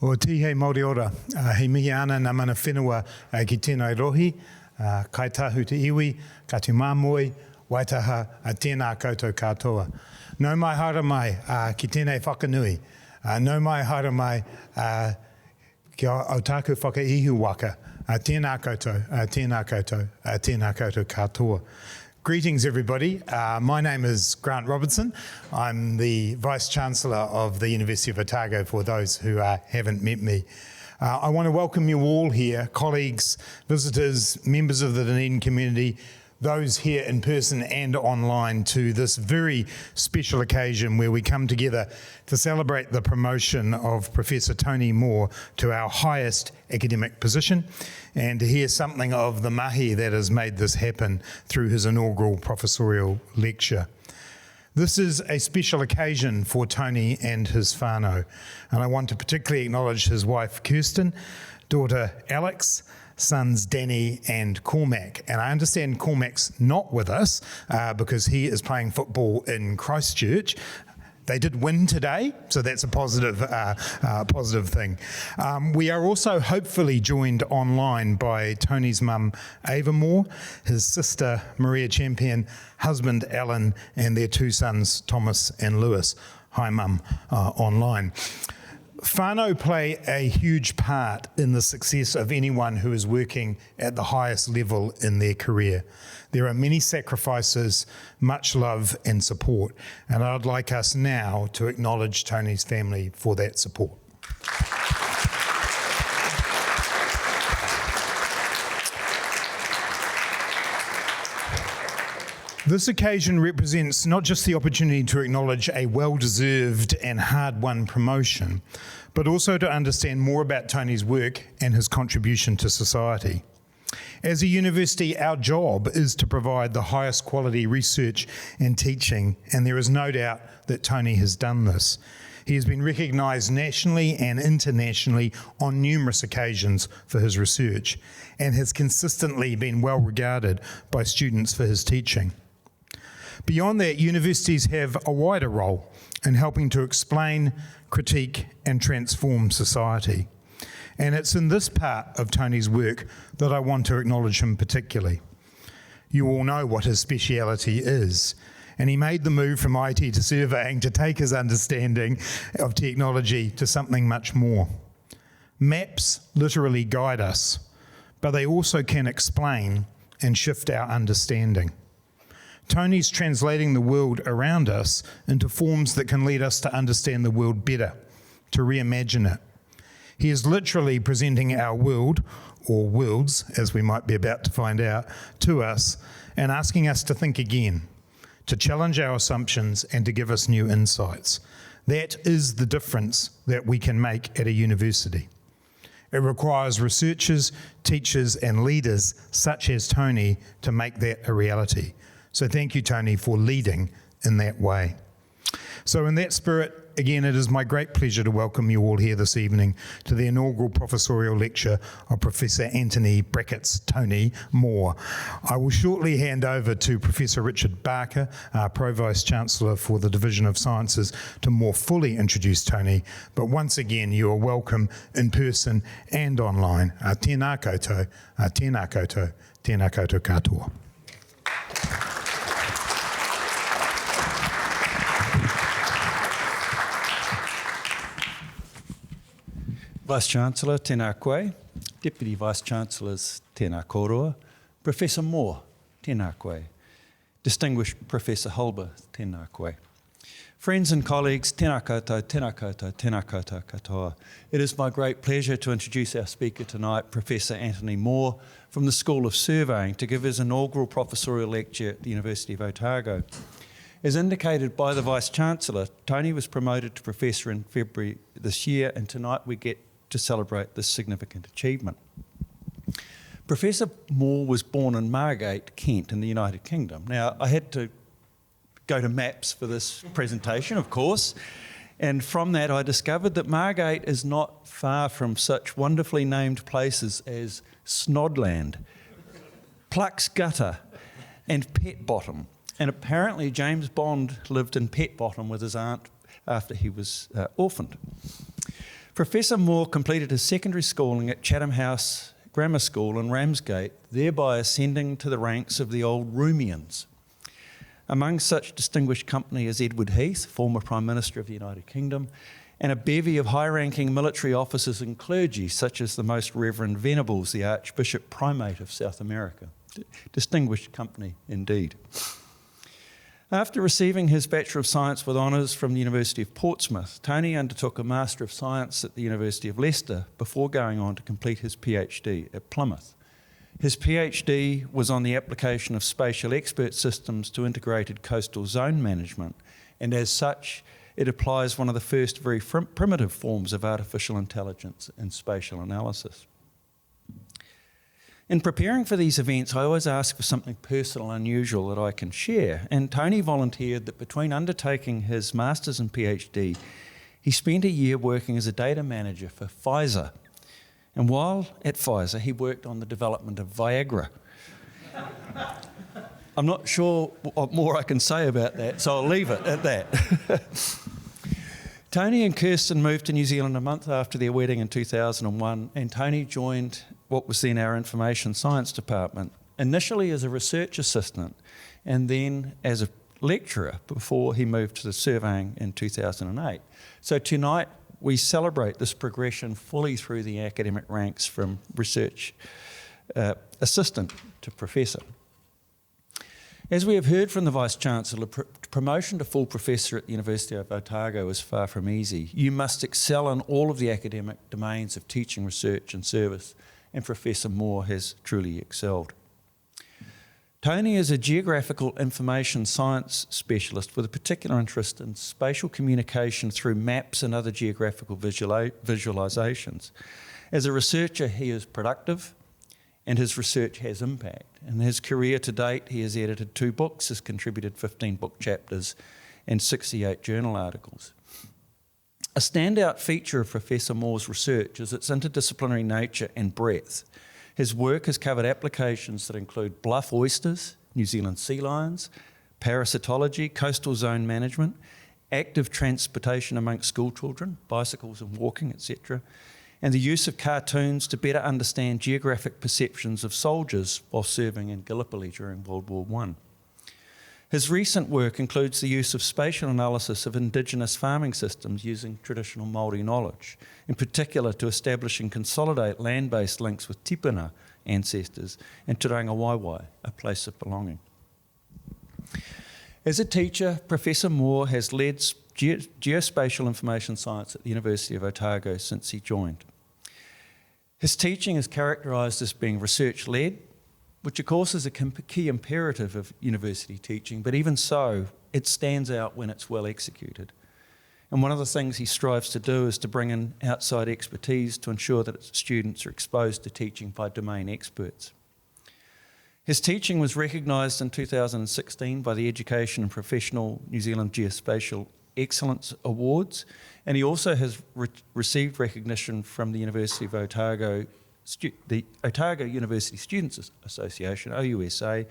O tihei Māori ora, he mihi ana ngā mana whenua ki tēnei rohi, kai tahu te iwi, ka te māmoi, waitaha, tēnā koutou katoa. Nau mai haere mai ki tēnei whakanui, nau mai haere mai ki au tāku whakaihu waka, tēnā koutou, tēnā koutou, tēnā koutou katoa. Greetings everybody, my name is Grant Robertson. I'm the Vice-Chancellor of the University of Otago for those who haven't met me. I want to welcome you all here, colleagues, visitors, members of the Dunedin community, those here in person and online, to this very special occasion where we come together to celebrate the promotion of Professor Tony Moore to our highest academic position and to hear something of the mahi that has made this happen through his inaugural professorial lecture. This is a special occasion for Tony and his whānau, and I want to particularly acknowledge his wife Kirsten, daughter Alex, sons Danny and Cormac. And I understand Cormac's not with us because he is playing football in Christchurch. They did win today, so that's a positive thing. We are also hopefully joined online by Tony's mum, Ava Moore, his sister, Maria Champion, husband, Alan, and their two sons, Thomas and Lewis. Hi, mum, online. Whānau play a huge part in the success of anyone who is working at the highest level in their career. There are many sacrifices, much love and support, and I'd like us now to acknowledge Tony's family for that support. This occasion represents not just the opportunity to acknowledge a well-deserved and hard-won promotion, but also to understand more about Tony's work and his contribution to society. As a university, our job is to provide the highest quality research and teaching, and there is no doubt that Tony has done this. He has been recognised nationally and internationally on numerous occasions for his research, and has consistently been well regarded by students for his teaching. Beyond that, universities have a wider role in helping to explain, critique and transform society. And it's in this part of Tony's work that I want to acknowledge him particularly. You all know what his speciality is, and he made the move from IT to surveying to take his understanding of technology to something much more. Maps literally guide us, but they also can explain and shift our understanding. Tony's translating the world around us into forms that can lead us to understand the world better, to reimagine it. He is literally presenting our world, or worlds, as we might be about to find out, to us and asking us to think again, to challenge our assumptions and to give us new insights. That is the difference that we can make at a university. It requires researchers, teachers and leaders such as Tony to make that a reality. So thank you, Tony, for leading in that way. So in that spirit, again, it is my great pleasure to welcome you all here this evening to the inaugural professorial lecture of Professor Antoni Tony Moore. I will shortly hand over to Professor Richard Barker, Pro-Vice-Chancellor for the Division of Sciences, to more fully introduce Tony. But once again, you are welcome in person and online. Tēnā koutou, tēnā koutou, tēnā koutou katoa. Vice-Chancellor, tēnā koe. Deputy Vice-Chancellors, tēnā kōrua. Professor Moore, tēnā koe. Distinguished Professor Hulber, tēnā koe. Friends and colleagues, tēnā koutou, tēnā koutou, tēnā koutou katoa. It is my great pleasure to introduce our speaker tonight, Professor Antoni Moore, from the School of Surveying, to give his inaugural professorial lecture at the University of Otago. As indicated by the Vice-Chancellor, Tony was promoted to Professor in February this year, and tonight we get to celebrate this significant achievement. Professor Moore was born in Margate, Kent, in the United Kingdom. Now, I had to go to maps for this presentation, of course, and from that I discovered that Margate is not far from such wonderfully named places as Snodland, Plucks Gutter, and Pet Bottom. And apparently James Bond lived in Pet Bottom with his aunt after he was orphaned. Professor Moore completed his secondary schooling at Chatham House Grammar School in Ramsgate, thereby ascending to the ranks of the old Roomians. Among such distinguished company as Edward Heath, former Prime Minister of the United Kingdom, and a bevy of high-ranking military officers and clergy, such as the Most Reverend Venables, the Archbishop Primate of South America. Distinguished company indeed. After receiving his Bachelor of Science with honours from the University of Portsmouth, Tony undertook a Master of Science at the University of Leicester before going on to complete his PhD at Plymouth. His PhD was on the application of spatial expert systems to integrated coastal zone management, and as such, it applies one of the first very primitive forms of artificial intelligence in spatial analysis. In preparing for these events, I always ask for something personal and unusual that I can share, and Tony volunteered that between undertaking his Masters and PhD, he spent a year working as a data manager for Pfizer. And while at Pfizer, he worked on the development of Viagra. I'm not sure what more I can say about that, so I'll leave it at that. Tony and Kirsten moved to New Zealand a month after their wedding in 2001, and Tony joined what was then our Information Science Department, initially as a research assistant, and then as a lecturer before he moved to the surveying in 2008. So tonight, we celebrate this progression fully through the academic ranks from research assistant to professor. As we have heard from the Vice-Chancellor, promotion to full professor at the University of Otago is far from easy. You must excel in all of the academic domains of teaching, research and service, and Professor Moore has truly excelled. Tony is a geographical information science specialist with a particular interest in spatial communication through maps and other geographical visualizations. As a researcher, he is productive and his research has impact. In his career to date, he has edited 2 books, has contributed 15 book chapters and 68 journal articles. A standout feature of Professor Moore's research is its interdisciplinary nature and breadth. His work has covered applications that include bluff oysters, New Zealand sea lions, parasitology, coastal zone management, active transportation amongst school children, bicycles and walking, etc., and the use of cartoons to better understand geographic perceptions of soldiers while serving in Gallipoli during World War I. His recent work includes the use of spatial analysis of indigenous farming systems using traditional Māori knowledge, in particular to establish and consolidate land-based links with tipuna ancestors and Te Ranga Waiwai, a place of belonging. As a teacher, Professor Moore has led geospatial information science at the University of Otago since he joined. His teaching is characterised as being research-led, which of course is a key imperative of university teaching, but even so, it stands out when it's well executed. And one of the things he strives to do is to bring in outside expertise to ensure that its students are exposed to teaching by domain experts. His teaching was recognised in 2016 by the Education and Professional New Zealand Geospatial Excellence Awards, and he also has received recognition from the University of Otago, the Otago University Students Association, OUSA,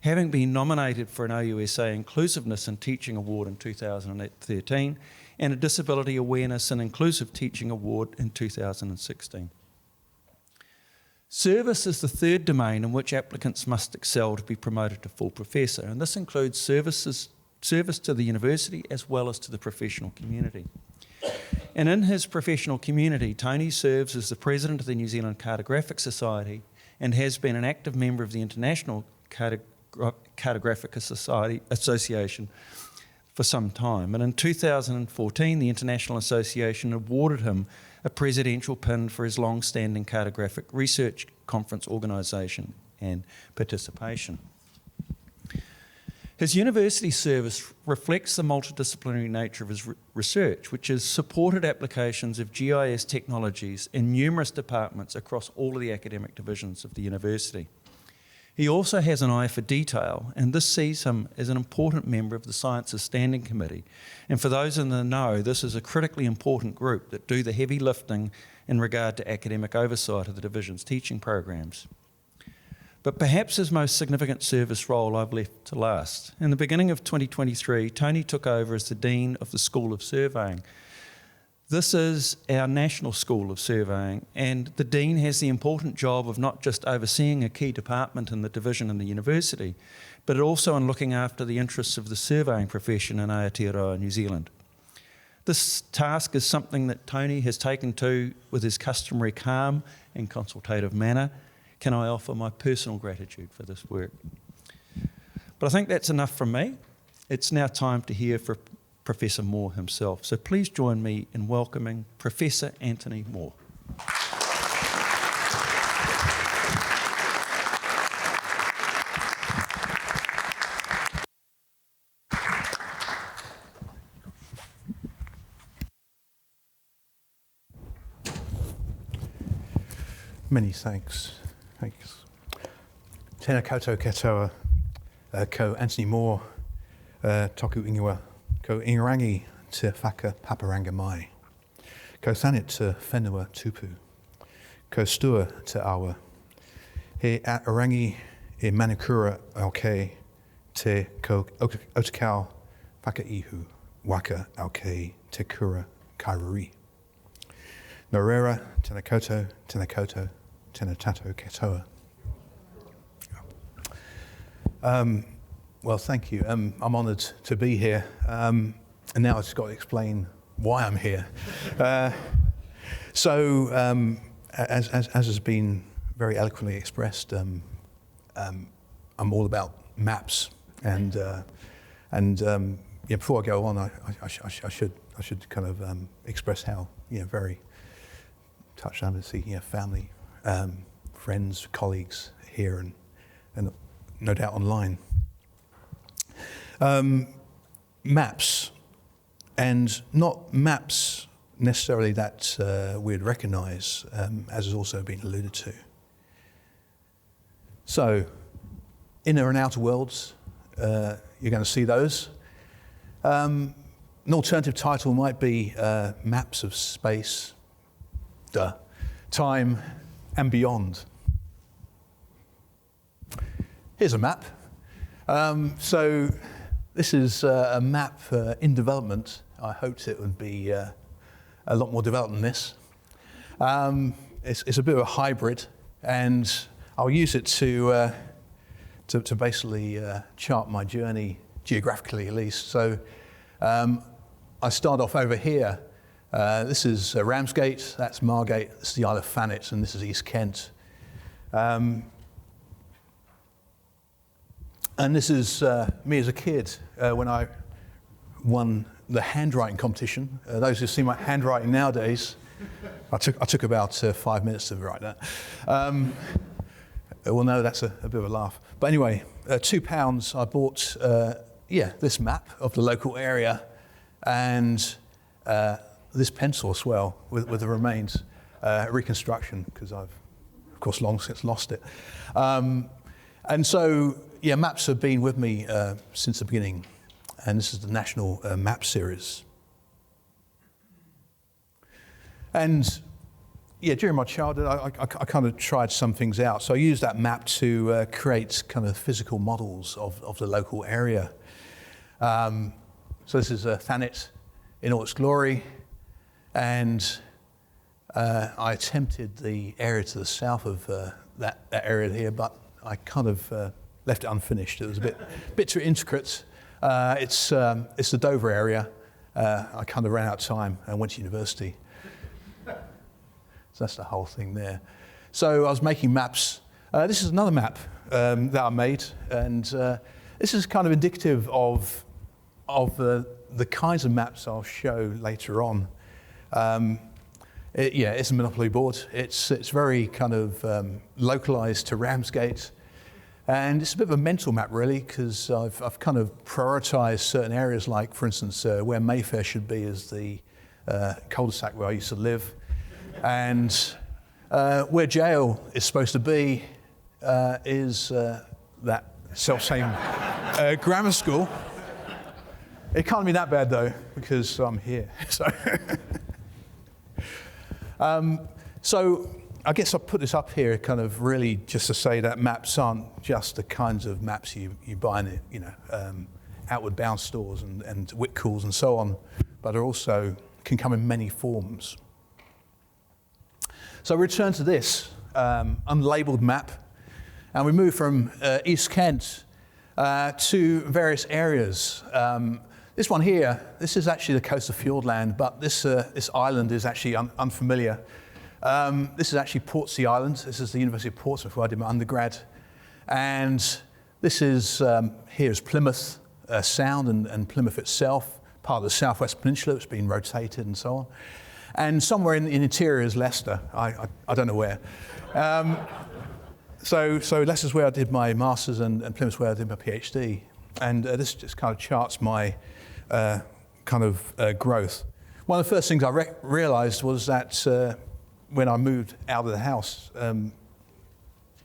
having been nominated for an OUSA Inclusiveness in Teaching Award in 2013 and a Disability Awareness and Inclusive Teaching Award in 2016. Service is the third domain in which applicants must excel to be promoted to full professor, and this includes service to the university as well as to the professional community. And in his professional community, Tony serves as the president of the New Zealand Cartographic Society and has been an active member of the International Cartographic Association for some time. And in 2014, the International Association awarded him a presidential pin for his long-standing cartographic research conference organisation and participation. His university service reflects the multidisciplinary nature of his research, which has supported applications of GIS technologies in numerous departments across all of the academic divisions of the university. He also has an eye for detail, and this sees him as an important member of the Sciences Standing Committee. And for those in the know, this is a critically important group that do the heavy lifting in regard to academic oversight of the division's teaching programs. But perhaps his most significant service role I've left to last. In the beginning of 2023, Tony took over as the Dean of the School of Surveying. This is our National School of Surveying, and the Dean has the important job of not just overseeing a key department in the division in the university, but also in looking after the interests of the surveying profession in Aotearoa, New Zealand. This task is something that Tony has taken to with his customary calm and consultative manner. Can I offer my personal gratitude for this work? But I think that's enough from me. It's now time to hear from Professor Moore himself. So please join me in welcoming Professor Antoni Moore. Many thanks. Tēnā koutou katoa, ko Antoni Moore, toku ingoa, ko ingarangi te whaka paparanga mai, ko thanit te whenua tupu, ko stua te awa, he arangi e manukura au kei te ko otakau whakaihu waka au kei te kura kairuri. No reira, tēnā koutou, tēnā tātou katoa. Well, thank you. I'm honoured to be here. And now I've just got to explain why I'm here. As has been very eloquently expressed, I'm all about maps. And before I go on, I should kind of express how very touched on to see family, friends, colleagues here, and no doubt online. Maps, and not maps necessarily that we'd recognise, as has also been alluded to. So, inner and outer worlds, you're going to see those. An alternative title might be Maps of Space, Time and Beyond. Here's a map. So this is a map in development. I hoped it would be a lot more developed than this. It's a bit of a hybrid, and I'll use it to basically chart my journey geographically, at least. So I start off over here. This is Ramsgate, that's Margate, this is the Isle of Thanet, and this is East Kent. And this is me as a kid when I won the handwriting competition. Those who see my handwriting nowadays, I took about 5 minutes to write that. Well, no, that's a bit of a laugh. But anyway, £2, I bought this map of the local area and this pencil as well with the remains, reconstruction, because I've, of course, long since lost it. And so, maps have been with me since the beginning, and this is the National Map Series. And during my childhood, I kind of tried some things out. So I used that map to create kind of physical models of the local area. So this is Thanet in all its glory, and I attempted the area to the south of that area here, but I kind of left it unfinished. It was a bit too intricate. It's the Dover area. I kind of ran out of time and went to university. So that's the whole thing there. So I was making maps. This is another map that I made, and this is kind of indicative of the kinds of maps I'll show later on. It's a Monopoly board. It's very kind of localized to Ramsgate. And it's a bit of a mental map, really, because I've kind of prioritized certain areas, like, for instance, where Mayfair should be is the cul-de-sac where I used to live. And where jail is supposed to be is that self-same grammar school. It can't be that bad, though, because I'm here. So I guess I'll put this up here kind of really just to say that maps aren't just the kinds of maps you buy in outward bound stores and Whitkills and so on, but are also can come in many forms. So we return to this unlabeled map, and we move from East Kent to various areas. This one here, this is actually the coast of Fiordland, but this island is actually unfamiliar. This is actually Portsea Island. This is the University of Portsmouth where I did my undergrad. And this is, here is Plymouth Sound and Plymouth itself, part of the Southwest Peninsula. It's been rotated and so on. And somewhere in the interior is Leicester. I don't know where. So Leicester's where I did my master's and Plymouth's where I did my PhD. And this just kind of charts my growth. One of the first things I realized was that when I moved out of the house,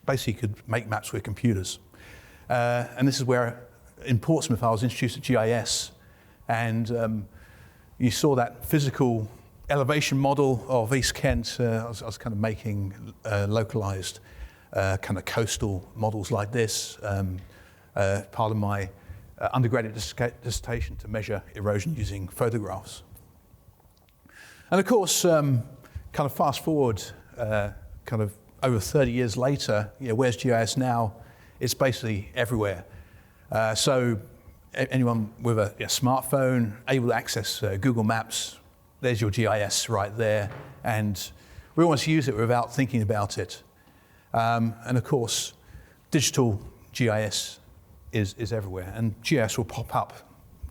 basically you could make maps with computers. And this is where, in Portsmouth, I was introduced to GIS. And you saw that physical elevation model of East Kent. I was kind of making localized kind of coastal models like this, part of my undergraduate dissertation to measure erosion using photographs. And of course, kind of fast forward, kind of over 30 years later, where's GIS now? It's basically everywhere. So anyone with a smartphone able to access Google Maps, there's your GIS right there. And we almost use it without thinking about it. And of course, digital GIS is everywhere. And GIS will pop up,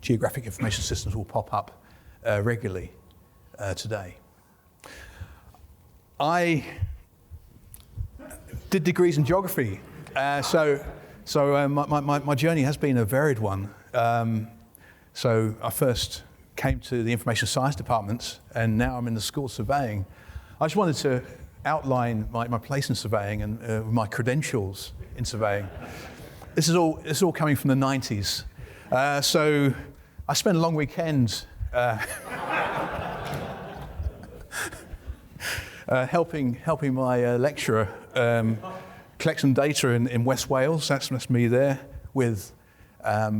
geographic information systems will pop up regularly today. I did degrees in geography. So my journey has been a varied one. So I first came to the information science department, and now I'm in the School of Surveying. I just wanted to outline my place in surveying and my credentials in surveying. This is all coming from the 90s. So I spent a long weekend helping my lecturer collect some data in West Wales. That's me there with, I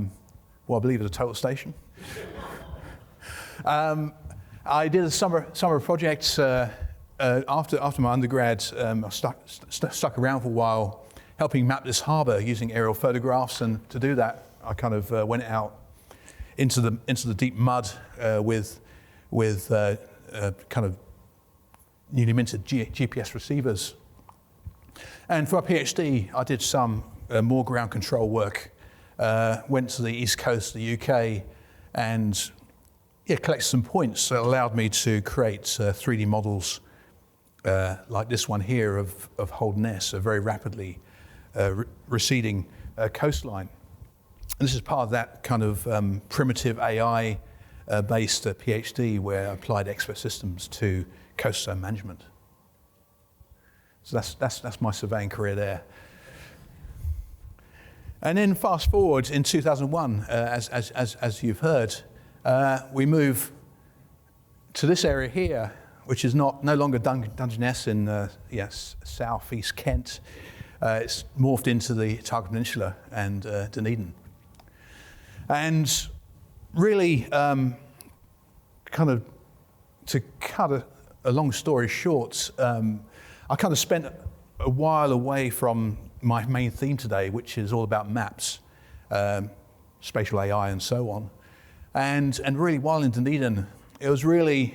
believe is a total station. I did a summer project after my undergrad. I stuck around for a while, helping map this harbour using aerial photographs. And to do that, I kind of went out into the deep mud with kind of newly minted GPS receivers. And for my PhD, I did some more ground control work. Went to the east coast of the UK and collected some points that allowed me to create 3D models like this one here of Holderness, a very rapidly receding coastline. And this is part of that kind of primitive AI-based PhD where I applied expert systems to coastal management. So that's my surveying career there. And then fast forward in 2001, as you've heard, we move to this area here, which is no longer Dungeness in southeast Kent. It's morphed into the Targa Peninsula and Dunedin. And really, kind of to cut a long story short, I kind of spent a while away from my main theme today, which is all about maps, spatial AI and so on. And really, while in Dunedin, it was really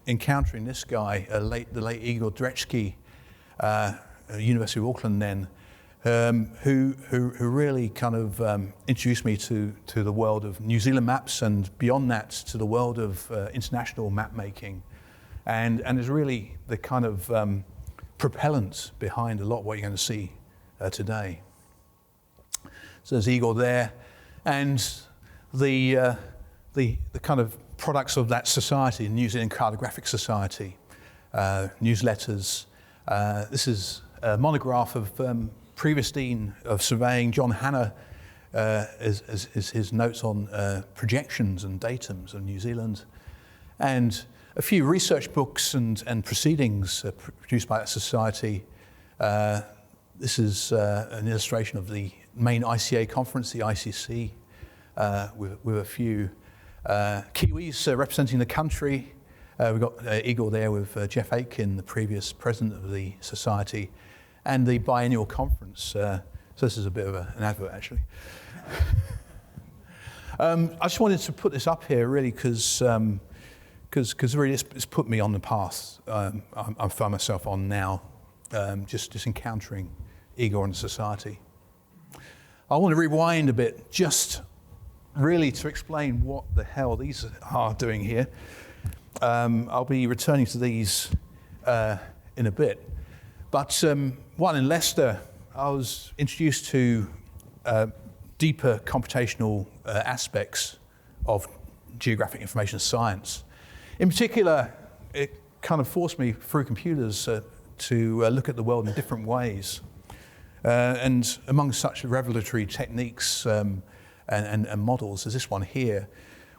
encountering this guy, the late Igor Dreczki, University of Auckland then, who really kind of introduced me to the world of New Zealand maps and beyond that to the world of international map making. And is really the kind of propellant behind a lot of what you're going to see today. So there's Igor there, and the kind of products of that society, New Zealand Cartographic Society, newsletters. This is a monograph of previous Dean of Surveying, John Hanna, is his notes on projections and datums of New Zealand. And a few research books and proceedings produced by that society. This is an illustration of the main ICA conference, the ICC, with a few Kiwis representing the country. We've got Igor there with Jeff Aitken, the previous president of the society, and the biennial conference. So this is a bit of an advert, actually. I just wanted to put this up here, really, because really it's put me on the path I find myself on now, just encountering Igor and the society. I want to rewind a bit, just really to explain what the hell these are doing here. I'll be returning to these in a bit. But while in Leicester, I was introduced to deeper computational aspects of geographic information science. In particular, it kind of forced me through computers to look at the world in different ways. And among such revelatory techniques and models as this one here,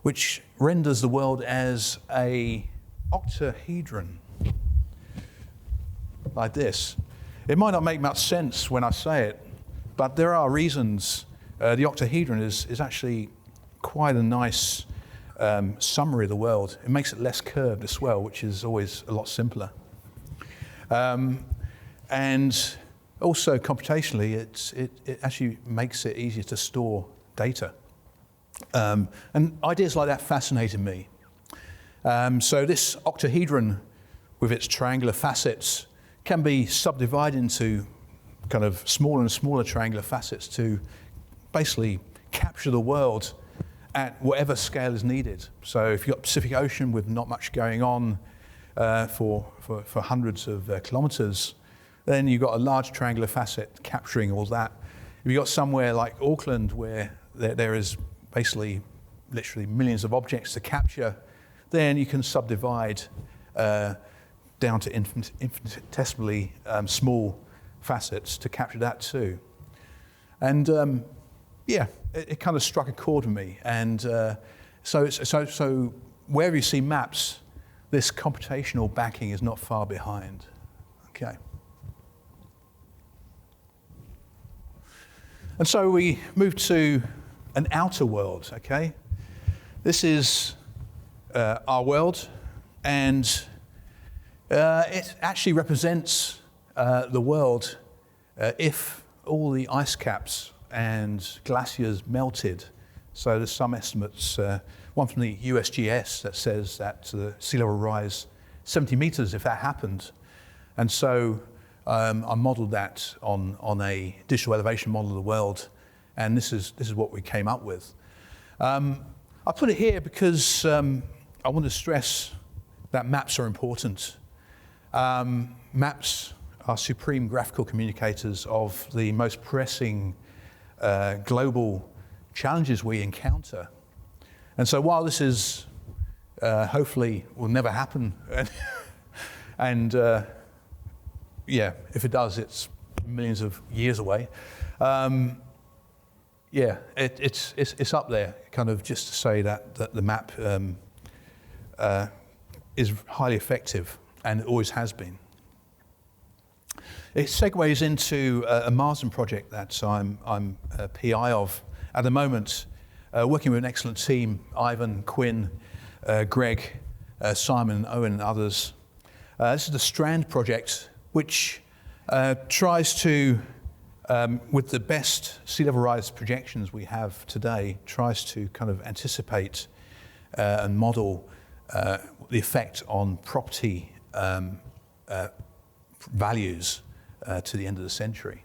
which renders the world as a octahedron, like this. It might not make much sense when I say it, but there are reasons. The octahedron is actually quite a nice summary of the world. It makes it less curved as well, which is always a lot simpler. And also computationally, it actually makes it easier to store data. And ideas like that fascinated me. So this octahedron with its triangular facets can be subdivided into kind of smaller and smaller triangular facets to basically capture the world at whatever scale is needed. So if you've got Pacific Ocean with not much going on for hundreds of kilometers, then you've got a large triangular facet capturing all that. If you've got somewhere like Auckland where there is basically literally millions of objects to capture, then you can subdivide down to infinitesimally small facets to capture that too. And yeah, it kind of struck a chord with me. And so wherever you see maps, this computational backing is not far behind. Okay. And so we move to an outer world, okay? This is our world, and it actually represents the world if all the ice caps and glaciers melted. So there's some estimates, one from the USGS that says that the sea level will rise 70 meters if that happened. And so I modeled that on a digital elevation model of the world, and this is what we came up with. I put it here because I want to stress that maps are important. Maps are supreme graphical communicators of the most pressing global challenges we encounter. And so while this is hopefully will never happen, and yeah, if it does, it's millions of years away. Yeah, it's up there, kind of just to say that the map is highly effective, and it always has been. It segues into a Marsden project that I'm a PI of at the moment, working with an excellent team, Ivan, Quinn, Greg, Simon, Owen, and others. This is the Strand project, which tries to, with the best sea level rise projections we have today, tries to kind of anticipate and model the effect on property values to the end of the century.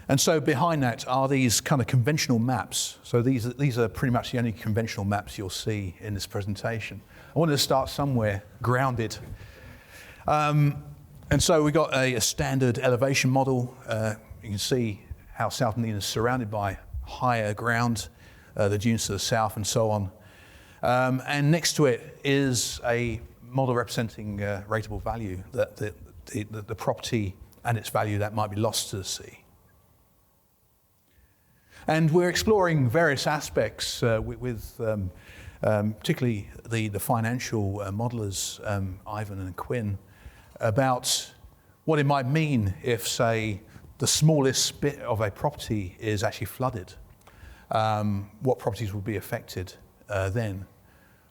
And so behind that are these kind of conventional maps. So these are pretty much the only conventional maps you'll see in this presentation. I wanted to start somewhere grounded. And so we got a standard elevation model. You can see how South Dunedin is surrounded by higher ground, the dunes to the south and so on. And next to it is a model representing rateable value, the property and its value that might be lost to the sea. And we're exploring various aspects with particularly the financial modelers, Ivan and Quinn, about what it might mean if, say, the smallest bit of a property is actually flooded. What properties will be affected then?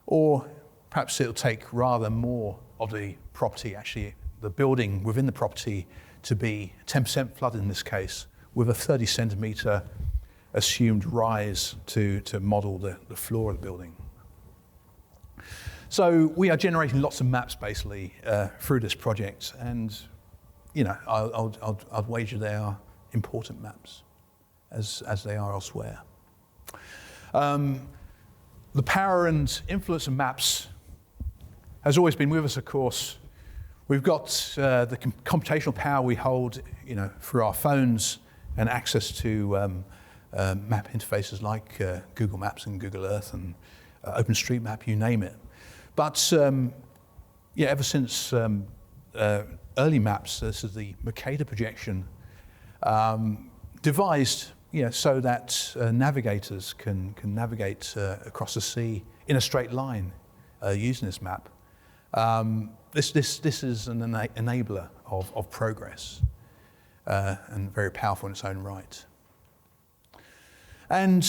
Or perhaps it'll take rather more of the property, actually the building within the property, to be 10% flooded in this case, with a 30 centimetre assumed rise to model the floor of the building. So we are generating lots of maps basically through this project, and you know, I'll wager they are important maps, as they are elsewhere. The power and influence of maps has always been with us, of course. We've got the computational power we hold, you know, through our phones and access to map interfaces like Google Maps and Google Earth and OpenStreetMap, you name it. But yeah, ever since early maps, this is the Mercator projection, devised, you know, so that navigators can navigate across the sea in a straight line using this map. This is an enabler of progress and very powerful in its own right. And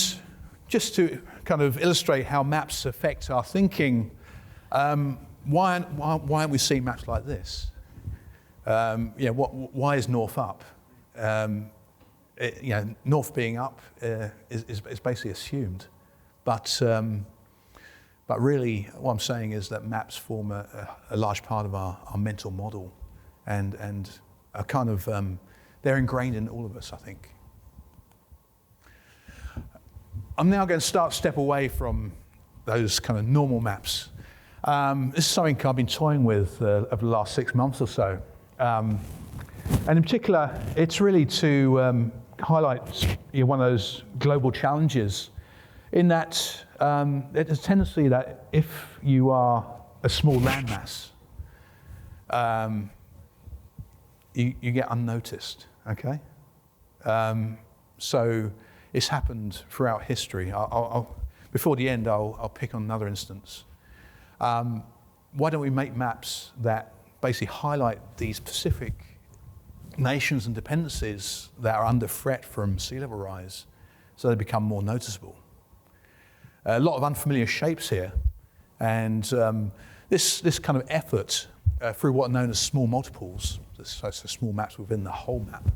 just to kind of illustrate how maps affect our thinking, why aren't we seeing maps like this? Yeah, why is north up? You know, north being up is basically assumed, but really, what I'm saying is that maps form a large part of our mental model, and are kind of they're ingrained in all of us, I think. I'm now going to step away from those kind of normal maps. This is something I've been toying with over the last 6 months or so. And in particular, it's really to highlight, you know, one of those global challenges, in that there's a tendency that if you are a small landmass, you get unnoticed, okay? So it's happened throughout history. Before the end, I'll pick on another instance. Why don't we make maps that basically highlight these specific nations and dependencies that are under threat from sea level rise, so they become more noticeable? A lot of unfamiliar shapes here, and this kind of effort through what are known as small multiples, so small maps within the whole map,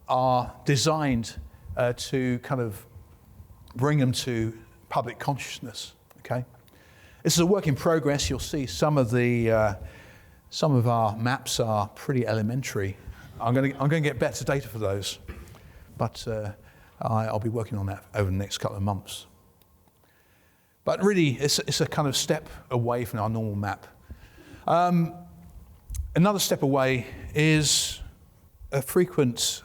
are designed to kind of bring them to public consciousness. Okay, this is a work in progress. You'll see some of our maps are pretty elementary. I'm going to get better data for those, but I'll be working on that over the next couple of months. But really, it's a kind of step away from our normal map. Another step away is a frequent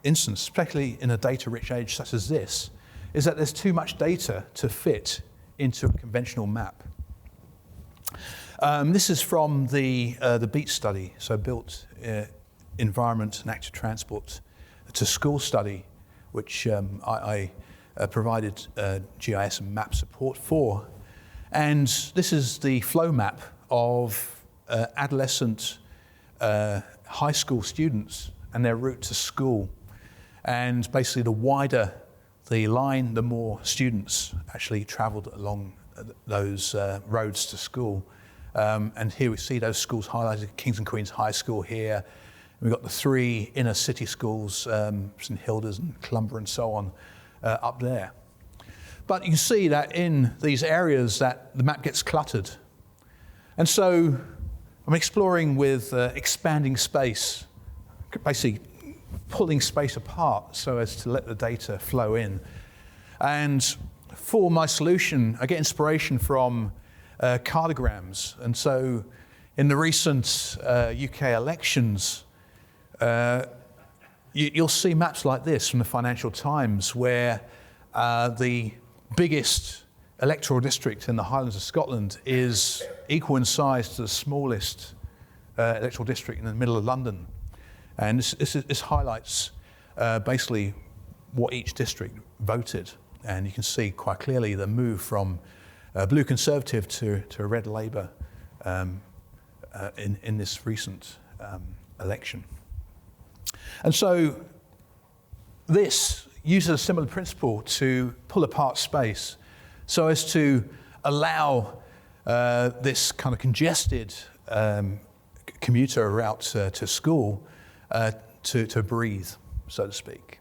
instance, especially in a data-rich age such as this, is that there's too much data to fit into a conventional map. This is from the BEAT study, so Built Environment and Active Transport to School study, which I provided GIS and map support for. And this is the flow map of adolescent high school students and their route to school. And basically, the wider the line, the more students actually travelled along those roads to school. And here we see those schools highlighted: Kings and Queens High School here. We've got the 3 inner city schools, St Hilda's and Columba and so on, up there. But you can see that in these areas that the map gets cluttered. And so I'm exploring with expanding space, basically pulling space apart so as to let the data flow in. And for my solution, I get inspiration from cartograms. And so in the recent UK elections, you'll see maps like this from the Financial Times, where the biggest electoral district in the Highlands of Scotland is equal in size to the smallest electoral district in the middle of London. And this highlights basically what each district voted. And you can see quite clearly the move from blue Conservative to a red Labour in this recent election. And so this uses a similar principle to pull apart space so as to allow this kind of congested commuter route to school to breathe, so to speak.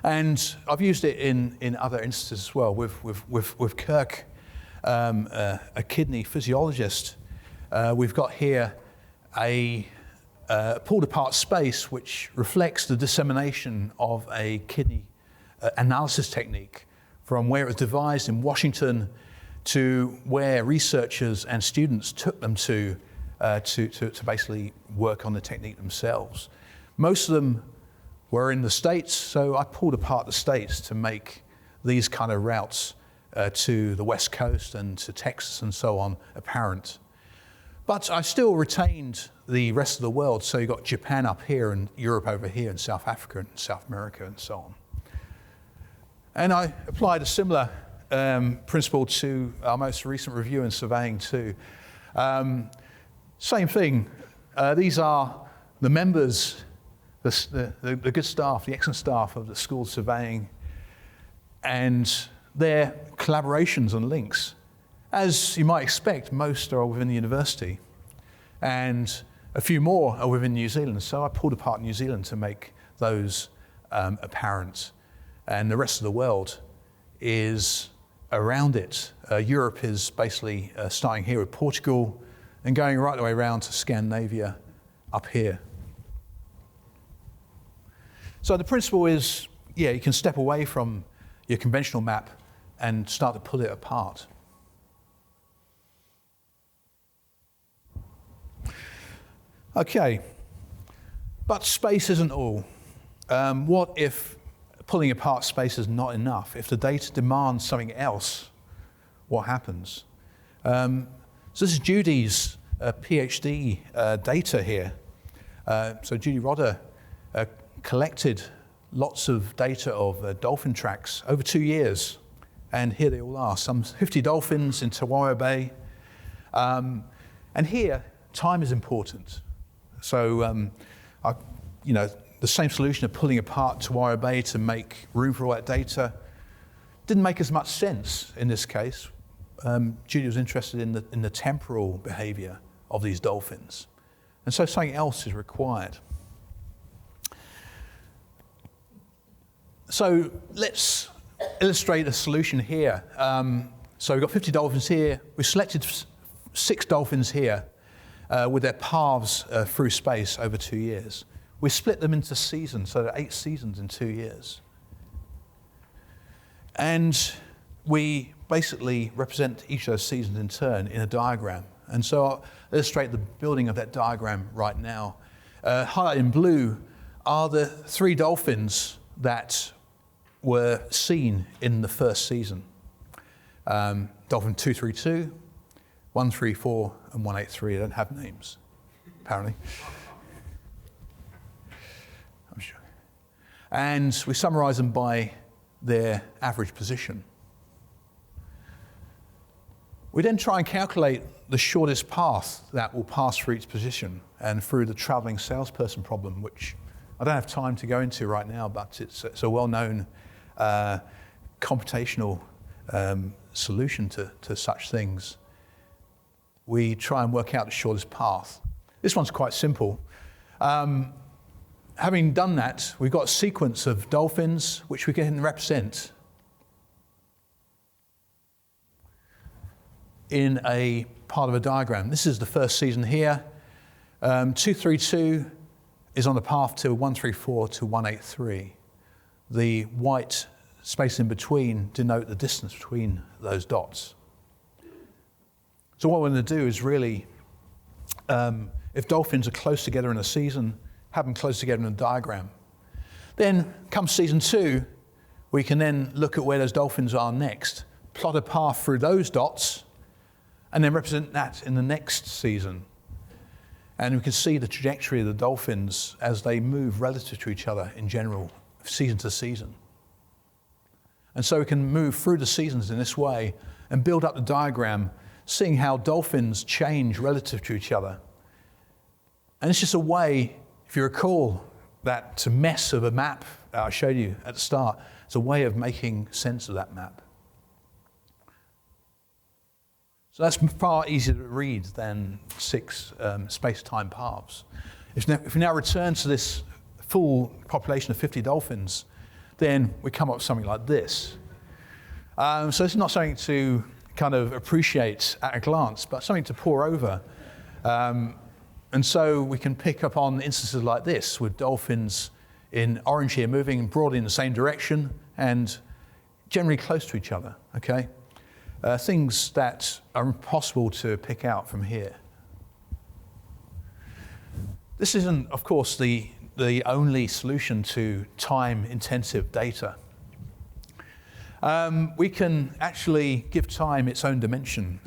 And I've used it in other instances as well. With Kirk, a kidney physiologist, we've got here a pulled apart space which reflects the dissemination of a kidney analysis technique from where it was devised in Washington to where researchers and students took them to basically work on the technique themselves. Most of them were in the States, so I pulled apart the States to make these kind of routes to the West Coast and to Texas and so on apparent. But I still retained the rest of the world, so you've got Japan up here and Europe over here and South Africa and South America and so on. And I applied a similar principle to our most recent review in surveying too. Same thing, these are the members, the good staff, the excellent staff of the School of Surveying, and their collaborations and links. As you might expect, most are within the university, and a few more are within New Zealand. So I pulled apart New Zealand to make those apparent, and the rest of the world is around it. Europe is basically starting here with Portugal and going right the way around to Scandinavia up here. So the principle is, yeah, you can step away from your conventional map and start to pull it apart. Okay, but space isn't all. What if pulling apart space is not enough? If the data demands something else, what happens? So this is Judy's PhD data here. So Judy Rodder collected lots of data of dolphin tracks over 2 years. And here they all are, some 50 dolphins in Tawaio Bay. And here, time is important. So, the same solution of pulling apart Tawaio Bay to make room for all that data didn't make as much sense in this case. Judy was interested in the temporal behavior of these dolphins. And so something else is required. So let's illustrate a solution here. So we've got 50 dolphins here. We selected 6 dolphins here with their paths through space over 2 years. We split them into seasons, so there are 8 seasons in 2 years. And we basically represent each of those seasons in turn in a diagram. And so I'll illustrate the building of that diagram right now. Highlighted in blue are the 3 dolphins that were seen in the first season. Dolphin 232, 134, and 183. They don't have names, apparently. I'm sure. And we summarize them by their average position. We then try and calculate the shortest path that will pass through each position and through the traveling salesperson problem, which I don't have time to go into right now, but it's a well-known computational solution to such things. We try and work out the shortest path. This one's quite simple. Having done that, we've got a sequence of dolphins which we can represent in a part of a diagram. This is the first season here. 232 is on the path to 134 to 183. The white space in between denote the distance between those dots. So what we're going to do is really, if dolphins are close together in a season, have them close together in a diagram. Then come season 2, we can then look at where those dolphins are next, plot a path through those dots, and then represent that in the next season. And we can see the trajectory of the dolphins as they move relative to each other in general, season to season. And so we can move through the seasons in this way and build up the diagram, seeing how dolphins change relative to each other. And it's just a way, if you recall, that mess of a map I showed you at the start, it's a way of making sense of that map. So that's far easier to read than 6 space-time paths. If we now return to this full population of 50 dolphins, then we come up with something like this. So this is not something to kind of appreciate at a glance, but something to pore over. And so we can pick up on instances like this, with dolphins in orange here moving broadly in the same direction and generally close to each other, okay? Things that are impossible to pick out from here. This isn't, of course, the only solution to time-intensive data. We can actually give time its own dimension.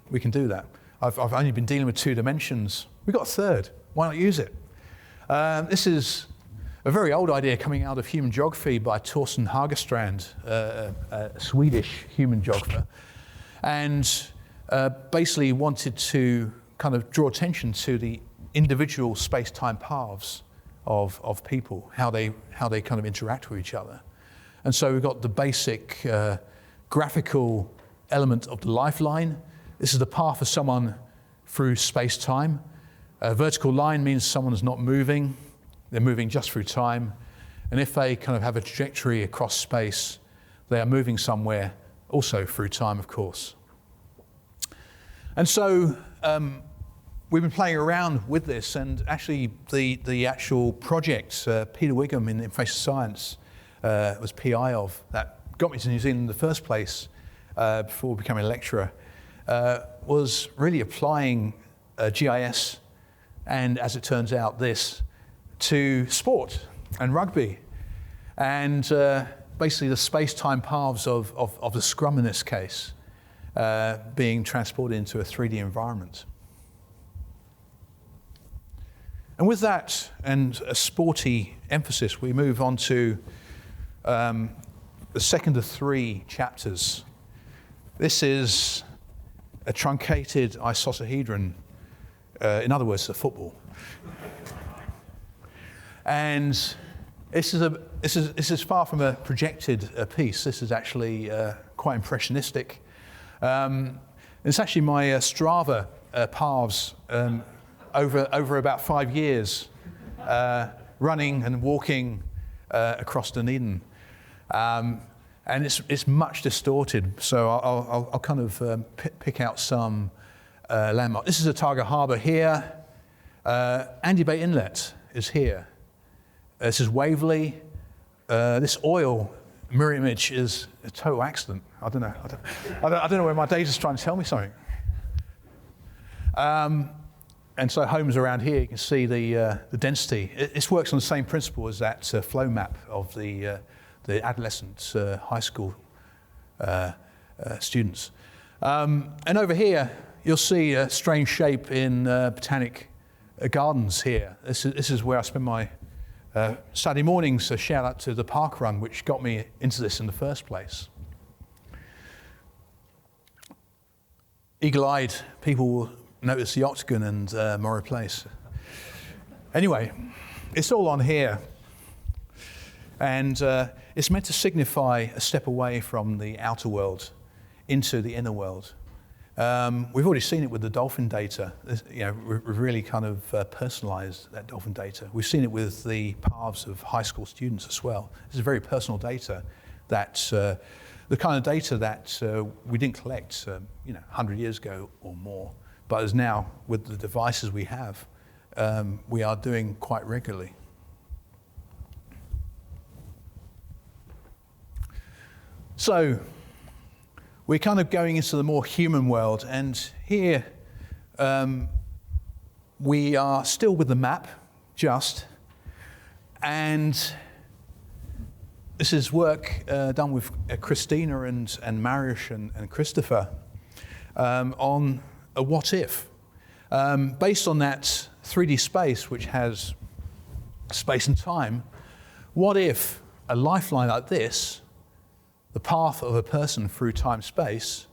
We can do that. I've only been dealing with 2 dimensions. We've got a third. Why not use it? This is a very old idea coming out of human geography by Torsten Hagerstrand, a Swedish human geographer, and basically wanted to kind of draw attention to the individual space-time paths of people, how they kind of interact with each other. And so we've got the basic graphical element of the lifeline. This is the path of someone through space-time. A vertical line means someone is not moving. They're moving just through time. And if they kind of have a trajectory across space, they are moving somewhere also through time, of course. And so we've been playing around with this, and actually the actual project, Peter Wiggum in Information Science was PI of, that got me to New Zealand in the first place before becoming a lecturer, was really applying GIS, and as it turns out, this, to sport and rugby. And basically the space-time paths of the scrum in this case being transported into a 3D environment. And with that and a sporty emphasis, we move on to the second of 3 chapters. This is a truncated isosahedron, in other words, a football. And this is far from a projected piece. This is actually quite impressionistic. It's actually my Strava paths over about 5 years, running and walking across Dunedin. And it's much distorted, so I'll kind of pick out some landmarks. This is Otago Harbour here. Andy Bay Inlet is here. This is Waverley. This oil mirror image is a total accident. I don't know where my data's trying to tell me something. And so homes around here, you can see the density. It works on the same principle as that flow map of the adolescent high school students. And over here, you'll see a strange shape in Botanic Gardens here. This is where I spend my Saturday mornings. A shout out to the park run, which got me into this in the first place. Eagle-eyed people will notice the Octagon and Morrow Place. Anyway, it's all on here. And it's meant to signify a step away from the outer world into the inner world. We've already seen it with the dolphin data. We've really kind of personalized that dolphin data. We've seen it with the paths of high school students as well. This is very personal data, that the kind of data that we didn't collect 100 years ago or more, but as now, with the devices we have, we are doing quite regularly. So, we're kind of going into the more human world, and here we are still with the map, and this is work done with Christina and Mariusz and Christopher on a what if. Based on that 3D space, which has space and time, what if a lifeline like this, the path of a person through time-space,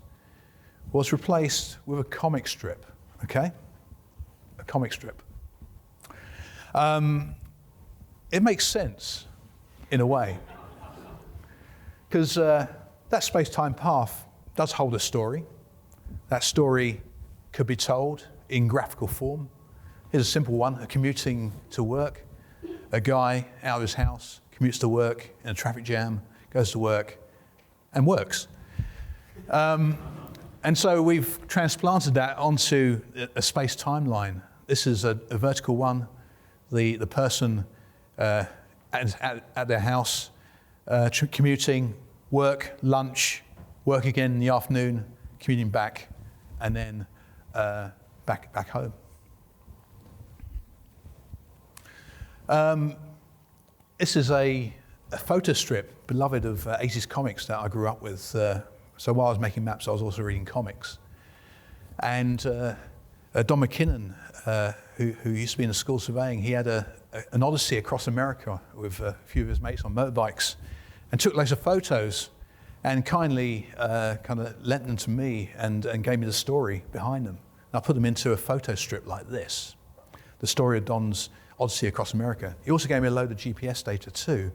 was replaced with a comic strip, okay? A comic strip. it makes sense in a way. Because that space-time path does hold a story. That story could be told in graphical form. Here's a simple one, commuting to work. A guy out of his house commutes to work in a traffic jam, goes to work, and works. And so we've transplanted that onto a space timeline. This is a vertical one. The person at their house, commuting, work, lunch, work again in the afternoon, commuting back, and then back home. This is a photo strip, beloved of 80s comics that I grew up with. So while I was making maps, I was also reading comics. And Don McKinnon, who used to be in the School of Surveying, he had an odyssey across America with a few of his mates on motorbikes and took loads of photos and kindly kind of lent them to me and gave me the story behind them. And I put them into a photo strip like this, the story of Don's odyssey across America. He also gave me a load of GPS data too,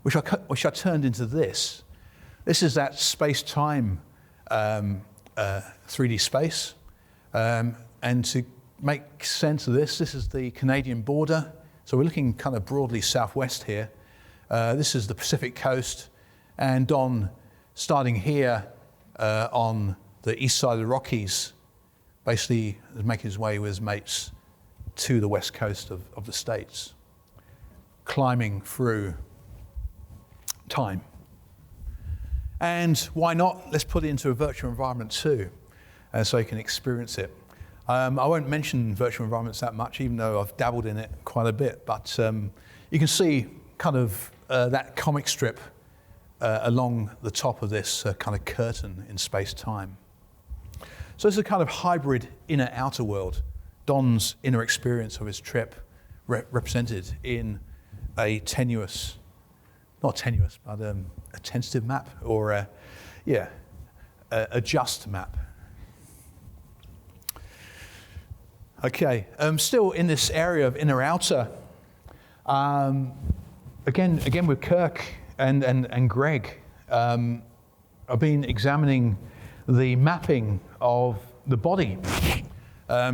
which I turned into this. This is that space-time 3D space. And to make sense of this is the Canadian border. So we're looking kind of broadly southwest here. This is the Pacific coast. And Don, starting here on the east side of the Rockies, basically is making his way with his mates to the west coast of the States, climbing through time. And why not? Let's put it into a virtual environment too, so you can experience it. I won't mention virtual environments that much, even though I've dabbled in it quite a bit, but you can see kind of that comic strip along the top of this kind of curtain in space-time. So it's a kind of hybrid inner-outer world. Don's inner experience of his trip represented in a tenuous, not tenuous, but a tentative map, or a just map. Okay, still in this area of inner-outer, again with Kirk and Greg, I've been examining the mapping of the body.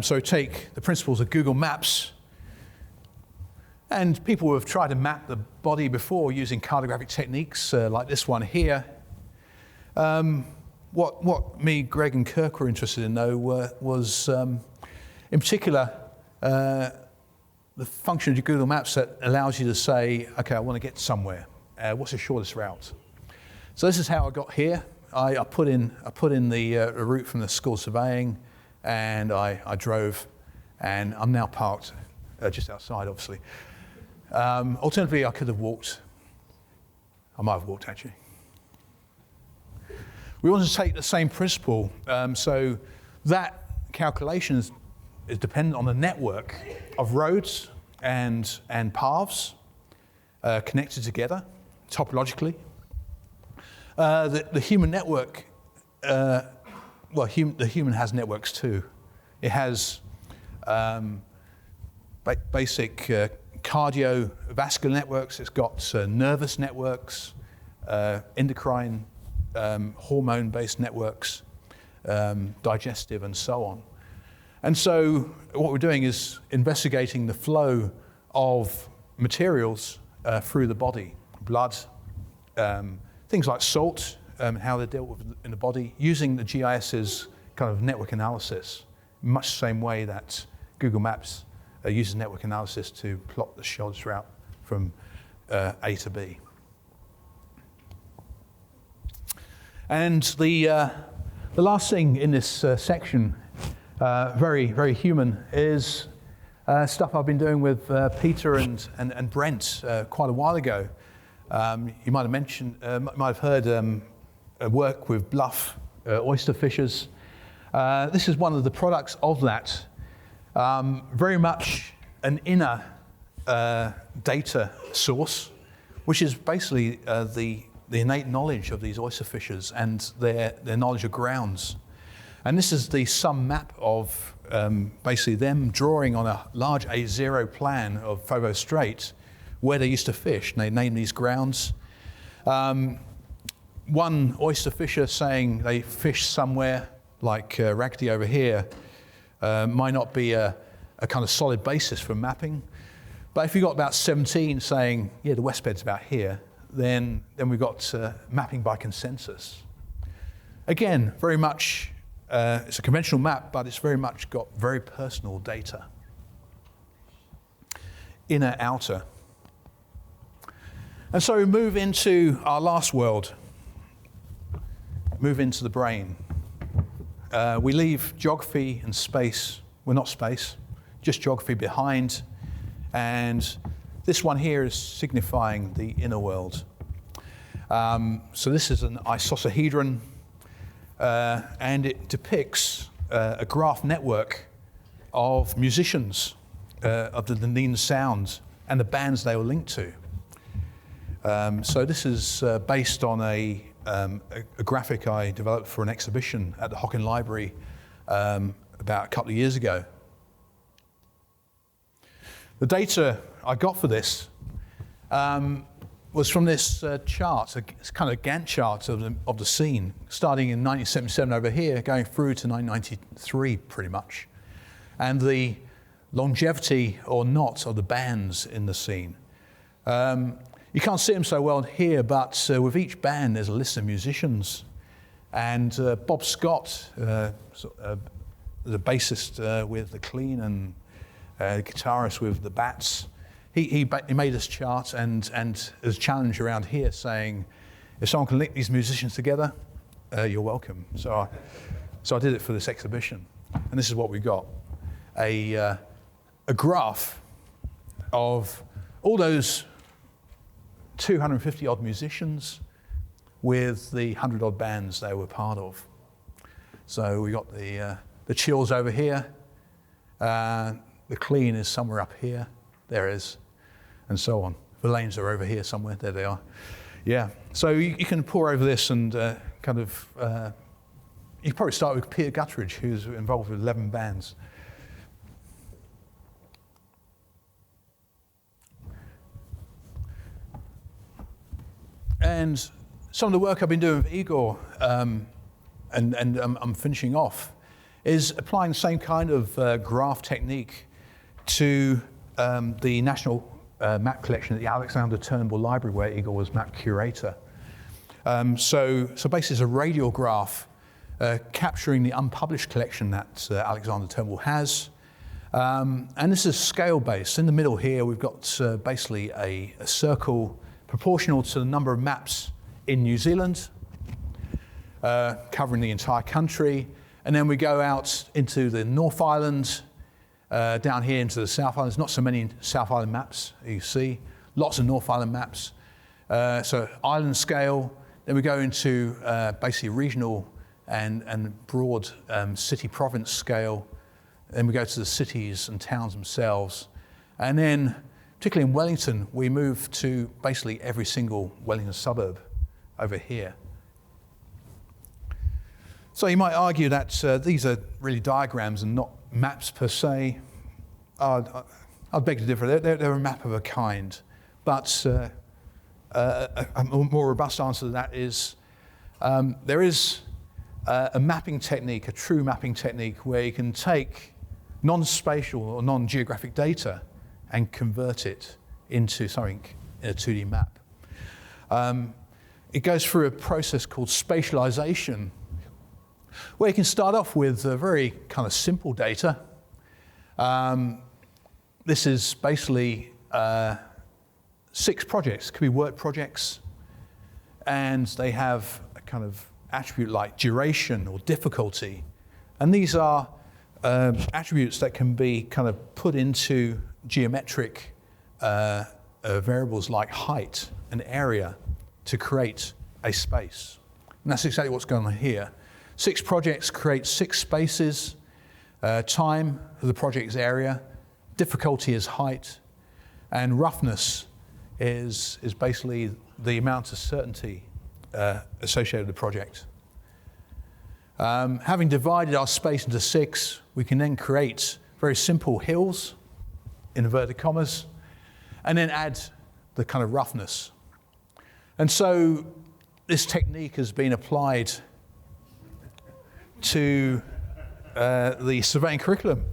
So take the principles of Google Maps, and people have tried to map the body before using cartographic techniques like this one here. What me, Greg, and Kirk were interested in, though, was in particular the function of Google Maps that allows you to say, okay, I want to get somewhere. What's the shortest route? So this is how I got here. I put in the route from the School of Surveying, and I drove, and I'm now parked just outside, obviously. Alternatively, I could have walked. I might have walked, actually. We want to take the same principle, so that calculation is dependent on the network of roads and paths connected together topologically. The human network, the human has networks too. It has basic cardiovascular networks. It's got nervous networks, endocrine, hormone-based networks, digestive, and so on. And so what we're doing is investigating the flow of materials through the body, blood, things like salt, how they're dealt with in the body, using the GIS's kind of network analysis, much the same way that Google Maps uses network analysis to plot the shortest route from A to B. And the last thing in this section, very, very human, is stuff I've been doing with Peter and Brent quite a while ago. You might have heard work with bluff oyster fishers. This is one of the products of that. Very much an inner data source, which is basically the innate knowledge of these oyster fishers and their knowledge of grounds. And this is the sum map of basically them drawing on a large A0 plan of Foveaux Strait where they used to fish, and they named these grounds. One oyster fisher saying they fish somewhere like Ragdi over here might not be a kind of solid basis for mapping. But if you've got about 17 saying, yeah, the west bed's about here, then we've got mapping by consensus. Again, very much, it's a conventional map, but it's very much got very personal data. Inner, outer. And so we move into our last world, move into the brain. We leave geography and space, well, not space, just geography behind. And this one here is signifying the inner world. So this is an isosahedron, and it depicts a graph network of musicians of the Dunedin sound and the bands they were linked to. So this is based on a graphic I developed for an exhibition at the Hockin Library about a couple of years ago. The data I got for this was from this chart, it's kind of a Gantt chart of the scene, starting in 1977 over here, going through to 1993 pretty much, and the longevity or not of the bands in the scene. You can't see them so well here, but with each band there's a list of musicians, and Bob Scott, the bassist with the Clean and the guitarist with the Bats, he made this chart and there's a challenge around here saying, if someone can link these musicians together, you're welcome. So I did it for this exhibition, and this is what we got: a graph of all those 250 odd musicians with the 100 odd bands they were part of. So we got the Chills over here. The Clean is somewhere up here. There it is, and so on. The Lanes are over here somewhere. There they are. Yeah. So you can pore over this and kind of. You can probably start with Peter Guttridge, who's involved with 11 bands. And some of the work I've been doing with Igor, and I'm finishing off, is applying the same kind of graph technique to the National Map Collection at the Alexander Turnbull Library, where Igor was map curator. So basically it's a radial graph capturing the unpublished collection that Alexander Turnbull has. And this is scale-based. In the middle here, we've got basically a circle proportional to the number of maps in New Zealand, covering the entire country. And then we go out into the North Island, down here into the South Island. There's not so many South Island maps, you see. Lots of North Island maps. So island scale. Then we go into basically regional and broad city province scale. Then we go to the cities and towns themselves. And then, particularly in Wellington, we move to basically every single Wellington suburb over here. So you might argue that these are really diagrams and not maps per se. I'd beg to differ. They're a map of a kind. But a more robust answer to that is there is a mapping technique, a true mapping technique, where you can take non-spatial or non-geographic data and convert it into something in a 2D map. It goes through a process called spatialization, where you can start off with very kind of simple data. This is basically 6 projects, could be work projects, and they have a kind of attribute like duration or difficulty. And these are attributes that can be kind of put into geometric variables like height and area to create a space. And that's exactly what's going on here. 6 projects create 6 spaces. Time of the project's area, difficulty is height, and roughness is basically the amount of certainty associated with the project. Having divided our space into 6, we can then create very simple hills, in inverted commas, and then add the kind of roughness. And so this technique has been applied to the surveying curriculum.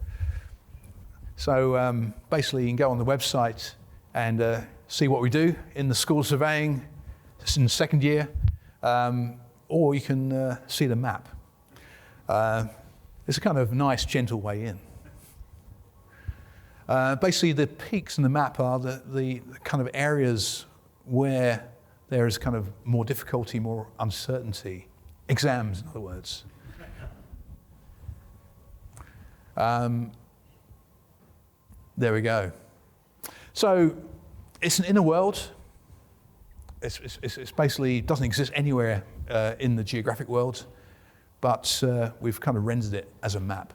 So basically you can go on the website and see what we do in the School of Surveying. It's in the second year, or you can see the map. It's a kind of nice, gentle way in. Basically, the peaks in the map are the kind of areas where there is kind of more difficulty, more uncertainty. Exams, in other words. There we go. So it's an inner world. It's basically doesn't exist anywhere in the geographic world, but we've kind of rendered it as a map.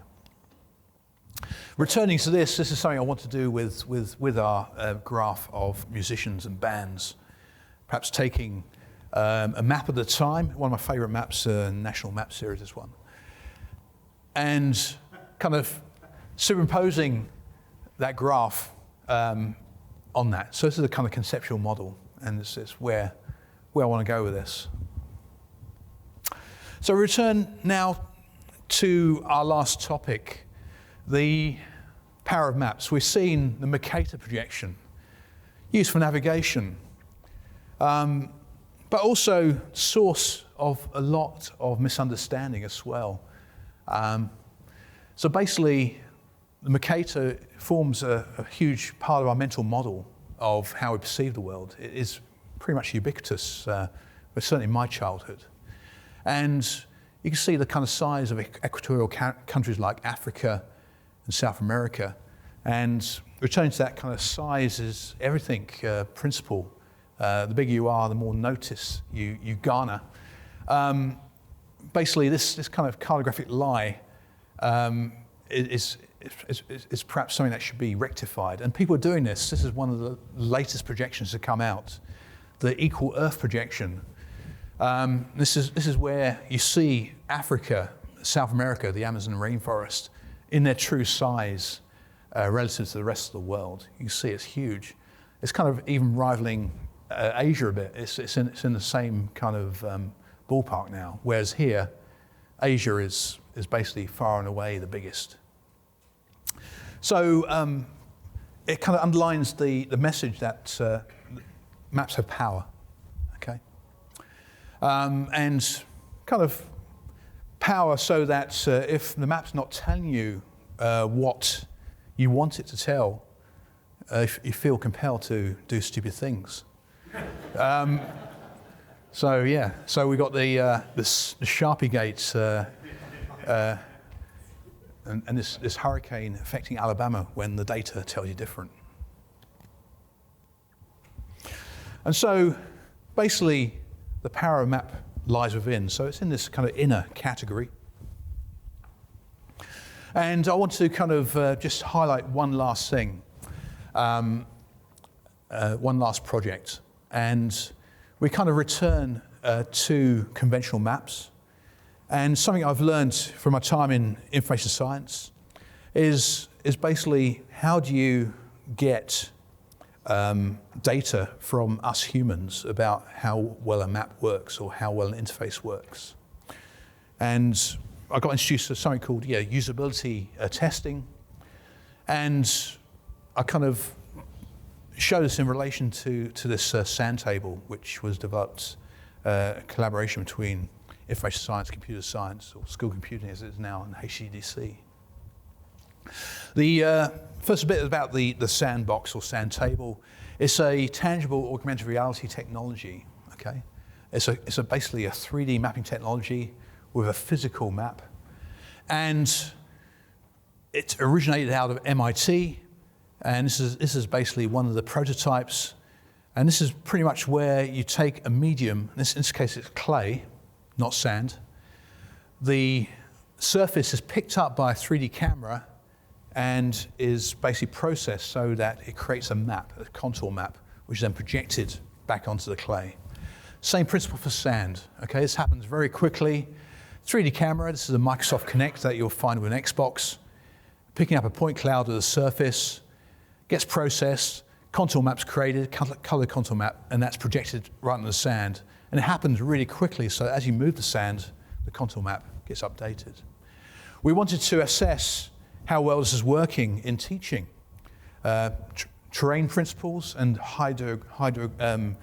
Returning to this is something I want to do with our graph of musicians and bands. Perhaps taking a map at a time. One of my favourite maps, National Map Series, is one. And kind of superimposing that graph on that. So this is a kind of conceptual model, and this is where I want to go with this. So return now to our last topic, the power of maps. We've seen the Mercator projection, used for navigation, but also source of a lot of misunderstanding as well. So basically, the Mercator forms a huge part of our mental model of how we perceive the world. It is pretty much ubiquitous, but certainly in my childhood. And you can see the kind of size of equatorial countries like Africa and South America. And returning to that kind of size is everything principle. The bigger you are, the more notice you garner. Basically, this kind of cartographic lie is perhaps something that should be rectified. And people are doing this. This is one of the latest projections to come out, the Equal Earth projection. This is where you see Africa, South America, the Amazon rainforest, in their true size relative to the rest of the world. You can see it's huge. It's kind of even rivaling Asia a bit. It's in the same kind of ballpark now. Whereas here, Asia is basically far and away the biggest. So it kind of underlines the message that maps have power, okay? And kind of power so that if the map's not telling you what you want it to tell, you feel compelled to do stupid things. So yeah, so we got the Sharpie gates and this hurricane affecting Alabama when the data tells you different. And so basically the power of map lies within. So it's in this kind of inner category. And I want to kind of just highlight one last thing, one last project. And we kind of return to conventional maps. And something I've learned from my time in information science is basically how do you get data from us humans about how well a map works or how well an interface works. And I got introduced to something called usability testing. And I kind of show this in relation to this SAND table, which was developed collaboration between information science, computer science, or school computing as it is now, and HEDC. The first bit about the sandbox or SAND table. It's a tangible augmented reality technology. Okay, it's basically a 3D mapping technology with a physical map, and it originated out of MIT. And this is basically one of the prototypes. And this is pretty much where you take a medium, in this case it's clay, not sand. The surface is picked up by a 3D camera and is basically processed so that it creates a map, a contour map, which is then projected back onto the clay. Same principle for sand. Okay, this happens very quickly. 3D camera, this is a Microsoft Kinect that you'll find with an Xbox, picking up a point cloud of the surface, gets processed, contour map's created, color contour map, and that's projected right on the sand. And it happens really quickly, so as you move the sand, the contour map gets updated. We wanted to assess how well this is working in teaching. Terrain principles and hydrological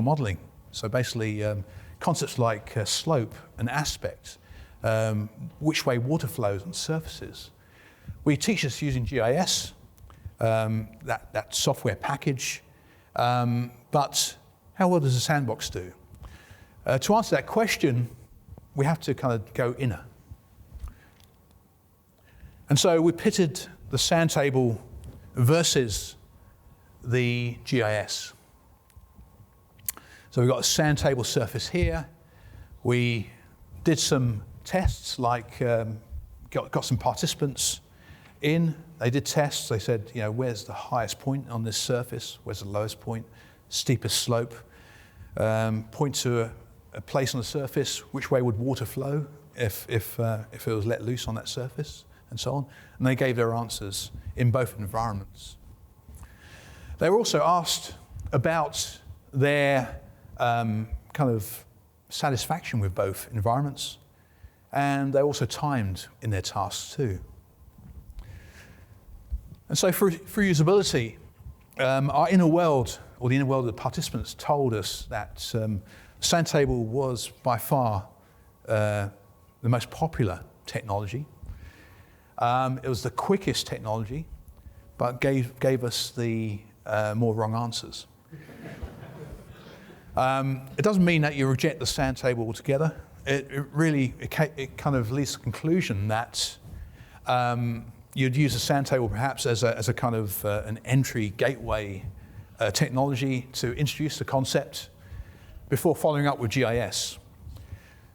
modeling. So basically concepts like slope and aspect, which way water flows on surfaces. We teach this using GIS, that software package, but how well does the sandbox do? To answer that question, we have to kind of go inner. And so we pitted the sand table versus the GIS. So we've got a sand table surface here. We did some tests, like got some participants in. They did tests. They said, where's the highest point on this surface? Where's the lowest point? Steepest slope. Point to a place on the surface. Which way would water flow if it was let loose on that surface, and so on. And they gave their answers in both environments. They were also asked about their kind of satisfaction with both environments, and they also timed in their tasks too. And so for usability, our inner world, or the inner world of the participants, told us that sand table was by far the most popular technology. It was the quickest technology, but gave us the more wrong answers. It doesn't mean that you reject the sand table altogether. It kind of leads to the conclusion that you'd use the sand table perhaps as a kind of an entry gateway technology to introduce the concept before following up with GIS.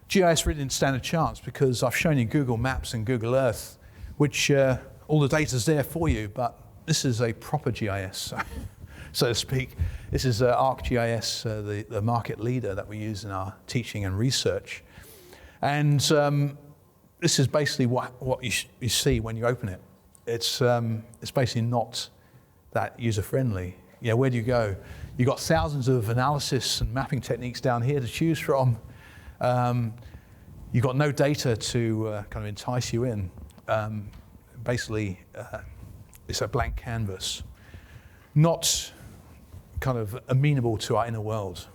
GIS really didn't stand a chance because I've shown you Google Maps and Google Earth, which all the data's there for you, but this is a proper GIS, so to speak. This is ArcGIS, the market leader that we use in our teaching and research. And this is basically what you see when you open it. It's basically not that user-friendly. Where do you go? You've got thousands of analysis and mapping techniques down here to choose from. You've got no data to kind of entice you in. Basically, it's a blank canvas, not kind of amenable to our inner world,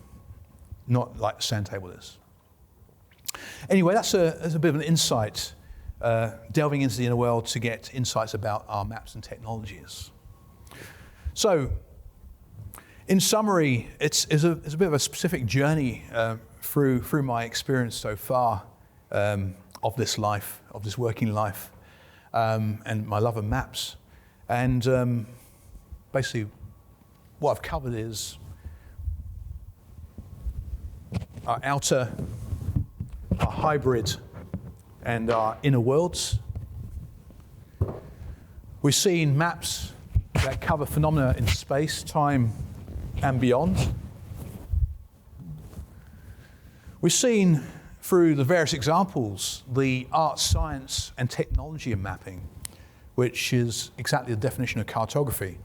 not like the sand table is. Anyway, that's a bit of an insight, delving into the inner world to get insights about our maps and technologies. So, in summary, it's a bit of a specific journey through my experience so far of this life, of this working life, and my love of maps. And basically, what I've covered is our outer, our hybrid, and our inner worlds. We've seen maps that cover phenomena in space, time, and beyond. We've seen through the various examples the art, science, and technology of mapping, which is exactly the definition of cartography.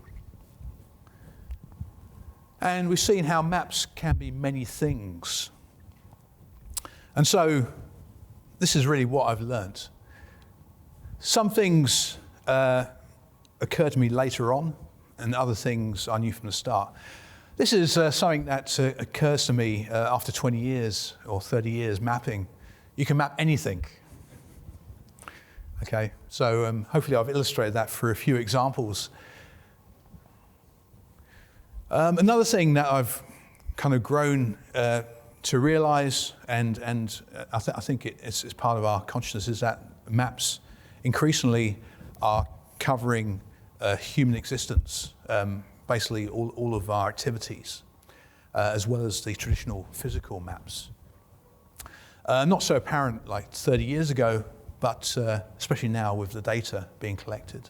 And we've seen how maps can be many things. And so this is really what I've learnt. Some things occurred to me later on, and other things I knew from the start. This is something that occurs to me after 20 years or 30 years mapping. You can map anything. Okay, so hopefully I've illustrated that through a few examples. Another thing that I've kind of grown to realize, and I think it's part of our consciousness, is that maps increasingly are covering human existence, basically all of our activities, as well as the traditional physical maps. Not so apparent like 30 years ago, but especially now with the data being collected.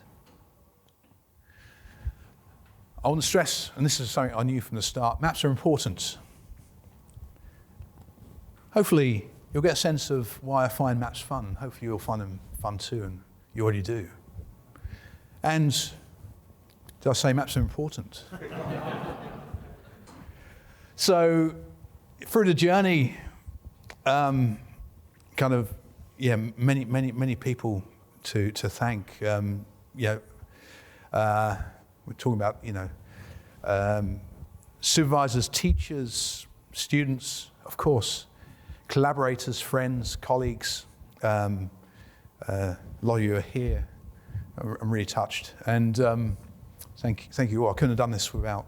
I want to stress, and this is something I knew from the start, maps are important. Hopefully, you'll get a sense of why I find maps fun. Hopefully, you'll find them fun too, and you already do. And Did I say maps are important? So, through the journey, many people to thank. We're talking about, supervisors, teachers, students, of course, collaborators, friends, colleagues. A lot of you are here. I'm really touched, and thank you all. I couldn't have done this without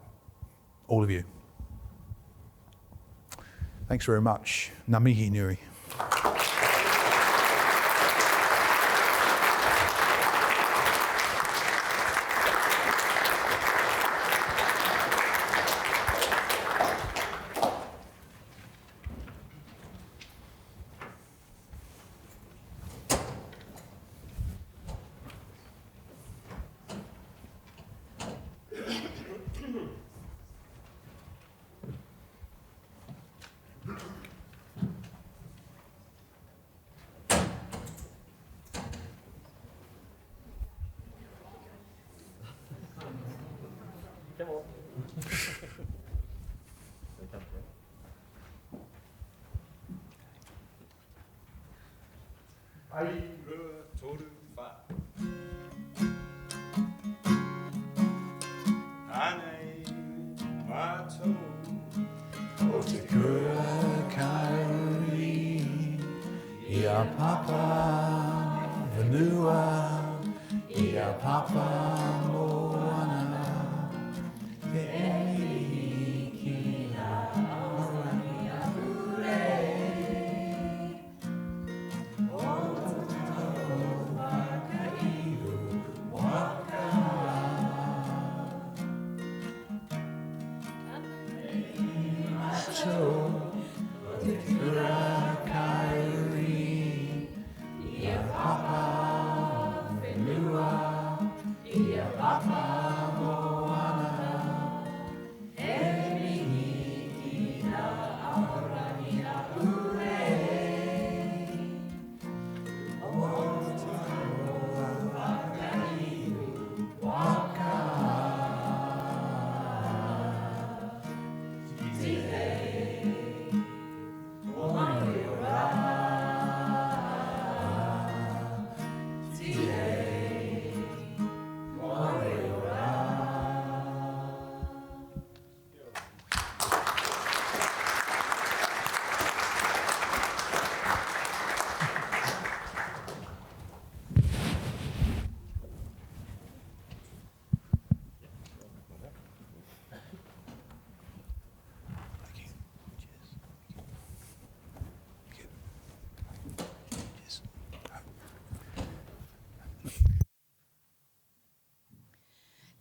all of you. Thanks very much. Ngā mihi nui.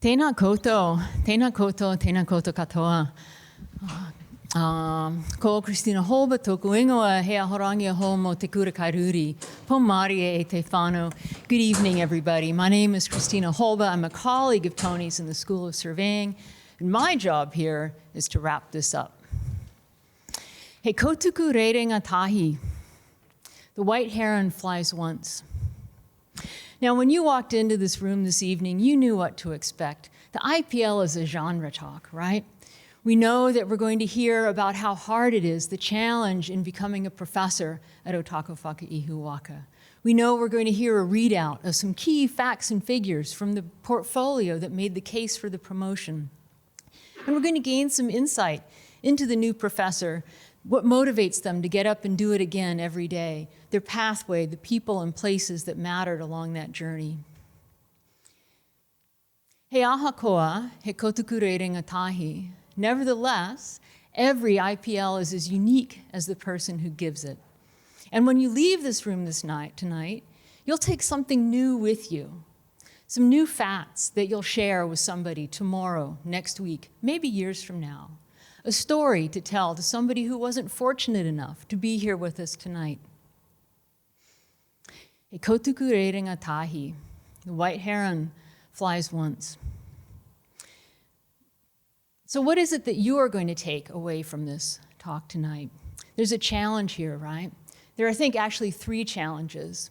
Tēnā koutou, tēnā koutou, tēnā koutou katoa. Ko Christina Holba, tōku ingoa, he ahorangi aho mo te kura kairuri. Po Mārie e te whānau. Good evening, everybody. My name is Christina Holba. I'm a colleague of Tony's in the School of Surveying, and my job here is to wrap this up. He kotuku reirenga tahi. The white heron flies once. Now, when you walked into this room this evening, you knew what to expect. The IPL is a genre talk, right? We know that we're going to hear about how hard it is, the challenge in becoming a professor at Ōtako Whakaihu Waka. We know we're going to hear a readout of some key facts and figures from the portfolio that made the case for the promotion. And we're going to gain some insight into the new professor, what motivates them to get up and do it again every day, their pathway, the people and places that mattered along that journey. He ahakoa, he kotuku reirenga tahi. Nevertheless, every IPL is as unique as the person who gives it. And when you leave this room tonight, you'll take something new with you, some new facts that you'll share with somebody tomorrow, next week, maybe years from now. A story to tell to somebody who wasn't fortunate enough to be here with us tonight. He kotuku reirenga tahi. The white heron flies once. So what is it that you are going to take away from this talk tonight? There's a challenge here, right? There are, I think, actually 3 challenges.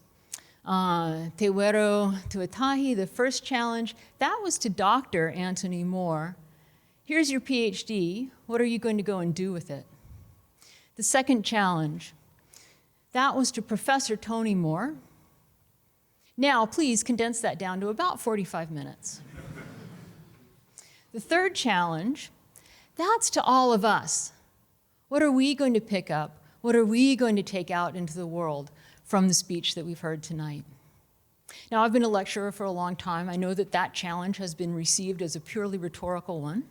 Te wero tuatahi, the first challenge, that was to Dr. Antoni Moore. Here's your PhD. What are you going to go and do with it? The second challenge, that was to Professor Tony Moore. Now, please condense that down to about 45 minutes. The third challenge, that's to all of us. What are we going to pick up? What are we going to take out into the world from the speech that we've heard tonight? Now, I've been a lecturer for a long time. I know that that challenge has been received as a purely rhetorical one.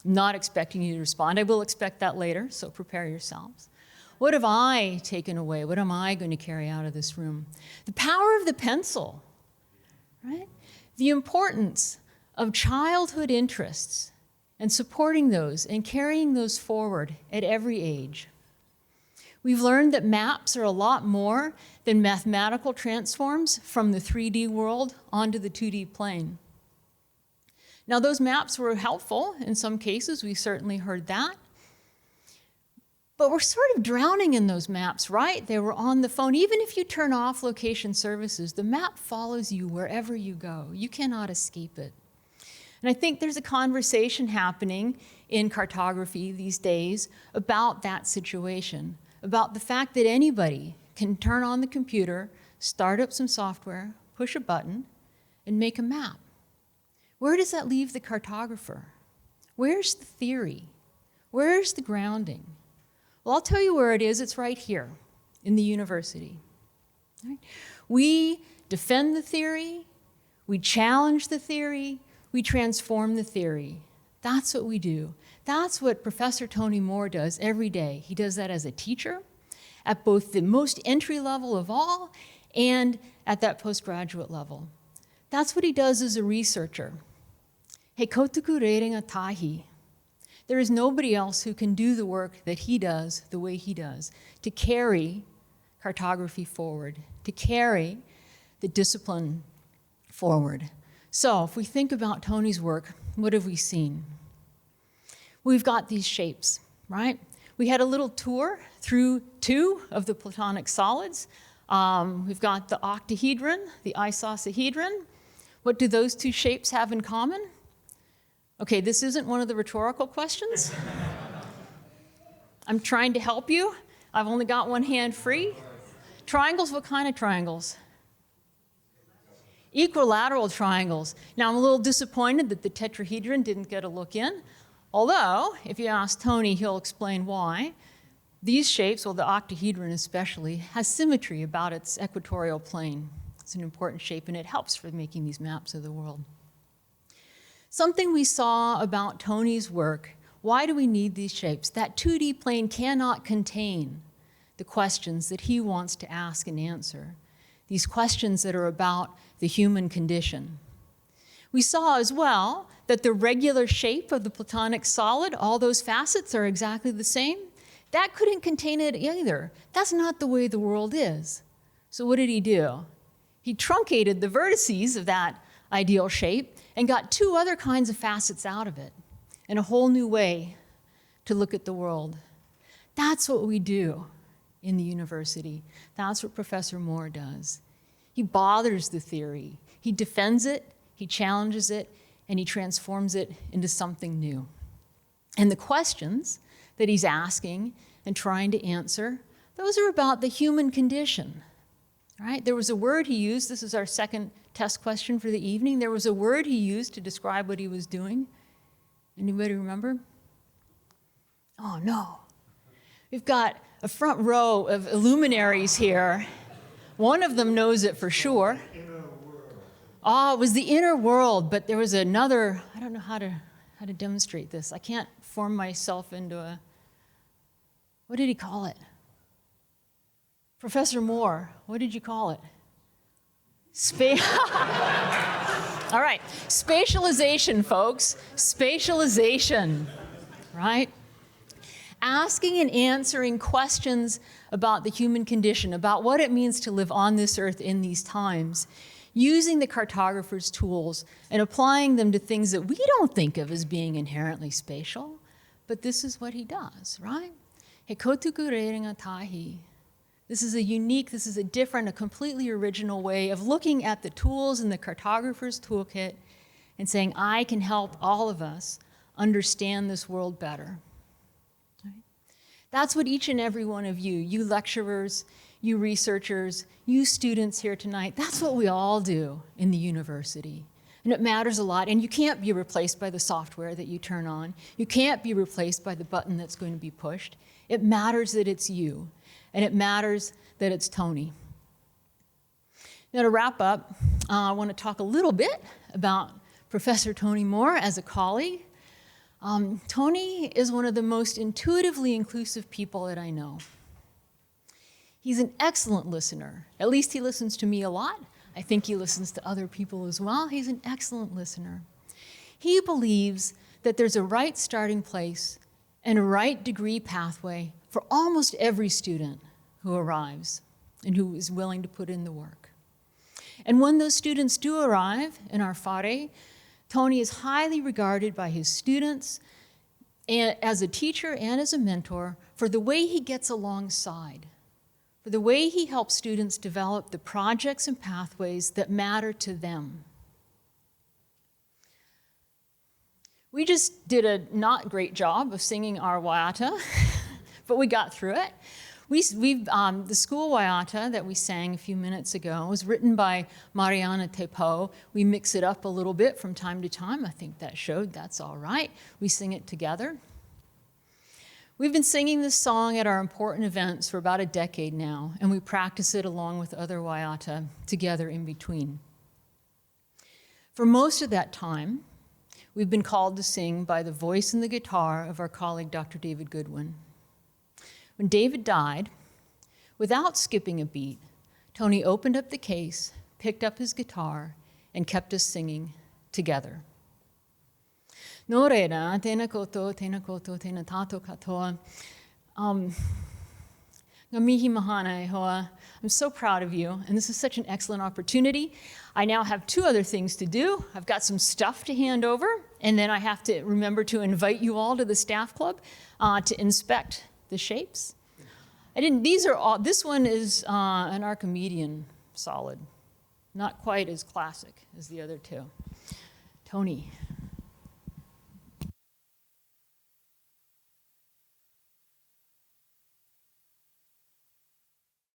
I'm not expecting you to respond. I will expect that later, so prepare yourselves. What have I taken away? What am I going to carry out of this room? The power of the pencil, right? The importance of childhood interests and supporting those and carrying those forward at every age. We've learned that maps are a lot more than mathematical transforms from the 3D world onto the 2D plane. Now, those maps were helpful in some cases. We certainly heard that. But we're sort of drowning in those maps, right? They were on the phone. Even if you turn off location services, the map follows you wherever you go. You cannot escape it. And I think there's a conversation happening in cartography these days about that situation, about the fact that anybody can turn on the computer, start up some software, push a button, and make a map. Where does that leave the cartographer? Where's the theory? Where's the grounding? Well, I'll tell you where it is. It's right here in the university. Right? We defend the theory, we challenge the theory, we transform the theory. That's what we do. That's what Professor Tony Moore does every day. He does that as a teacher at both the most entry level of all and at that postgraduate level. That's what he does as a researcher. He kotuku reiringa tahi. There is nobody else who can do the work that he does the way he does, to carry cartography forward, to carry the discipline forward. So if we think about Tony's work, what have we seen? We've got these shapes, right? We had a little tour through 2 of the Platonic solids. We've got the octahedron, the isosahedron. What do those 2 shapes have in common? Okay, this isn't one of the rhetorical questions. I'm trying to help you. I've only got one hand free. Triangles, what kind of triangles? Equilateral triangles. Now, I'm a little disappointed that the tetrahedron didn't get a look in, although, if you ask Tony, he'll explain why. These shapes, well, the octahedron especially, has symmetry about its equatorial plane. It's an important shape, and it helps for making these maps of the world. Something we saw about Tony's work, why do we need these shapes? That 2D plane cannot contain the questions that he wants to ask and answer, these questions that are about the human condition. We saw as well that the regular shape of the Platonic solid, all those facets are exactly the same. That couldn't contain it either. That's not the way the world is. So what did he do? He truncated the vertices of that ideal shape and got 2 other kinds of facets out of it, and a whole new way to look at the world. That's what we do in the university. That's what Professor Moore does. He bothers the theory. He defends it, he challenges it, and he transforms it into something new. And the questions that he's asking and trying to answer, those are about the human condition. Right? There was a word he used, this is our second test question for the evening. There was a word he used to describe what he was doing. Anybody remember? Oh, no. We've got a front row of luminaries here. One of them knows it for sure. Oh, it was the inner world, but there was another, I don't know how to demonstrate this. I can't form myself into a, what did he call it? Professor Moore, what did you call it? All right, spatialization, folks. Spatialization, right? Asking and answering questions about the human condition, about what it means to live on this earth in these times, using the cartographer's tools and applying them to things that we don't think of as being inherently spatial, but this is what he does, right? He kotuku reiringa tahi. This is a unique, this is a different, a completely original way of looking at the tools in the cartographer's toolkit and saying, I can help all of us understand this world better. Right? That's what each and every one of you lecturers, you researchers, you students here tonight, that's what we all do in the university. And it matters a lot, and you can't be replaced by the software that you turn on. You can't be replaced by the button that's going to be pushed. It matters that it's you, and it matters that it's Tony. Now to wrap up, I want to talk a little bit about Professor Tony Moore as a colleague. Tony is one of the most intuitively inclusive people that I know. He's an excellent listener. At least he listens to me a lot. I think he listens to other people as well. He's an excellent listener. He believes that there's a right starting place and a right degree pathway for almost every student who arrives and who is willing to put in the work. And when those students do arrive in our FARE, Tony is highly regarded by his students and as a teacher and as a mentor for the way he gets alongside, for the way he helps students develop the projects and pathways that matter to them. We just did a not great job of singing our Waiata, but we got through it. The school Waiata that we sang a few minutes ago was written by Mariana Tepo. We mix it up a little bit from time to time. I think that showed that's all right. We sing it together. We've been singing this song at our important events for about a decade now, and we practice it along with other Waiata together in between. For most of that time, we've been called to sing by the voice and the guitar of our colleague, Dr. David Goodwin. When David died, without skipping a beat, Tony opened up the case, picked up his guitar, and kept us singing together. No reira, tēnā koutou, tēnā tātou katoa. Ngā mihi mahana e hoa. I'm so proud of you, and this is such an excellent opportunity. I now have two other things to do. I've got some stuff to hand over, and then I have to remember to invite you all to the staff club to inspect the shapes. This one is an Archimedean solid, not quite as classic as the other two. Tony.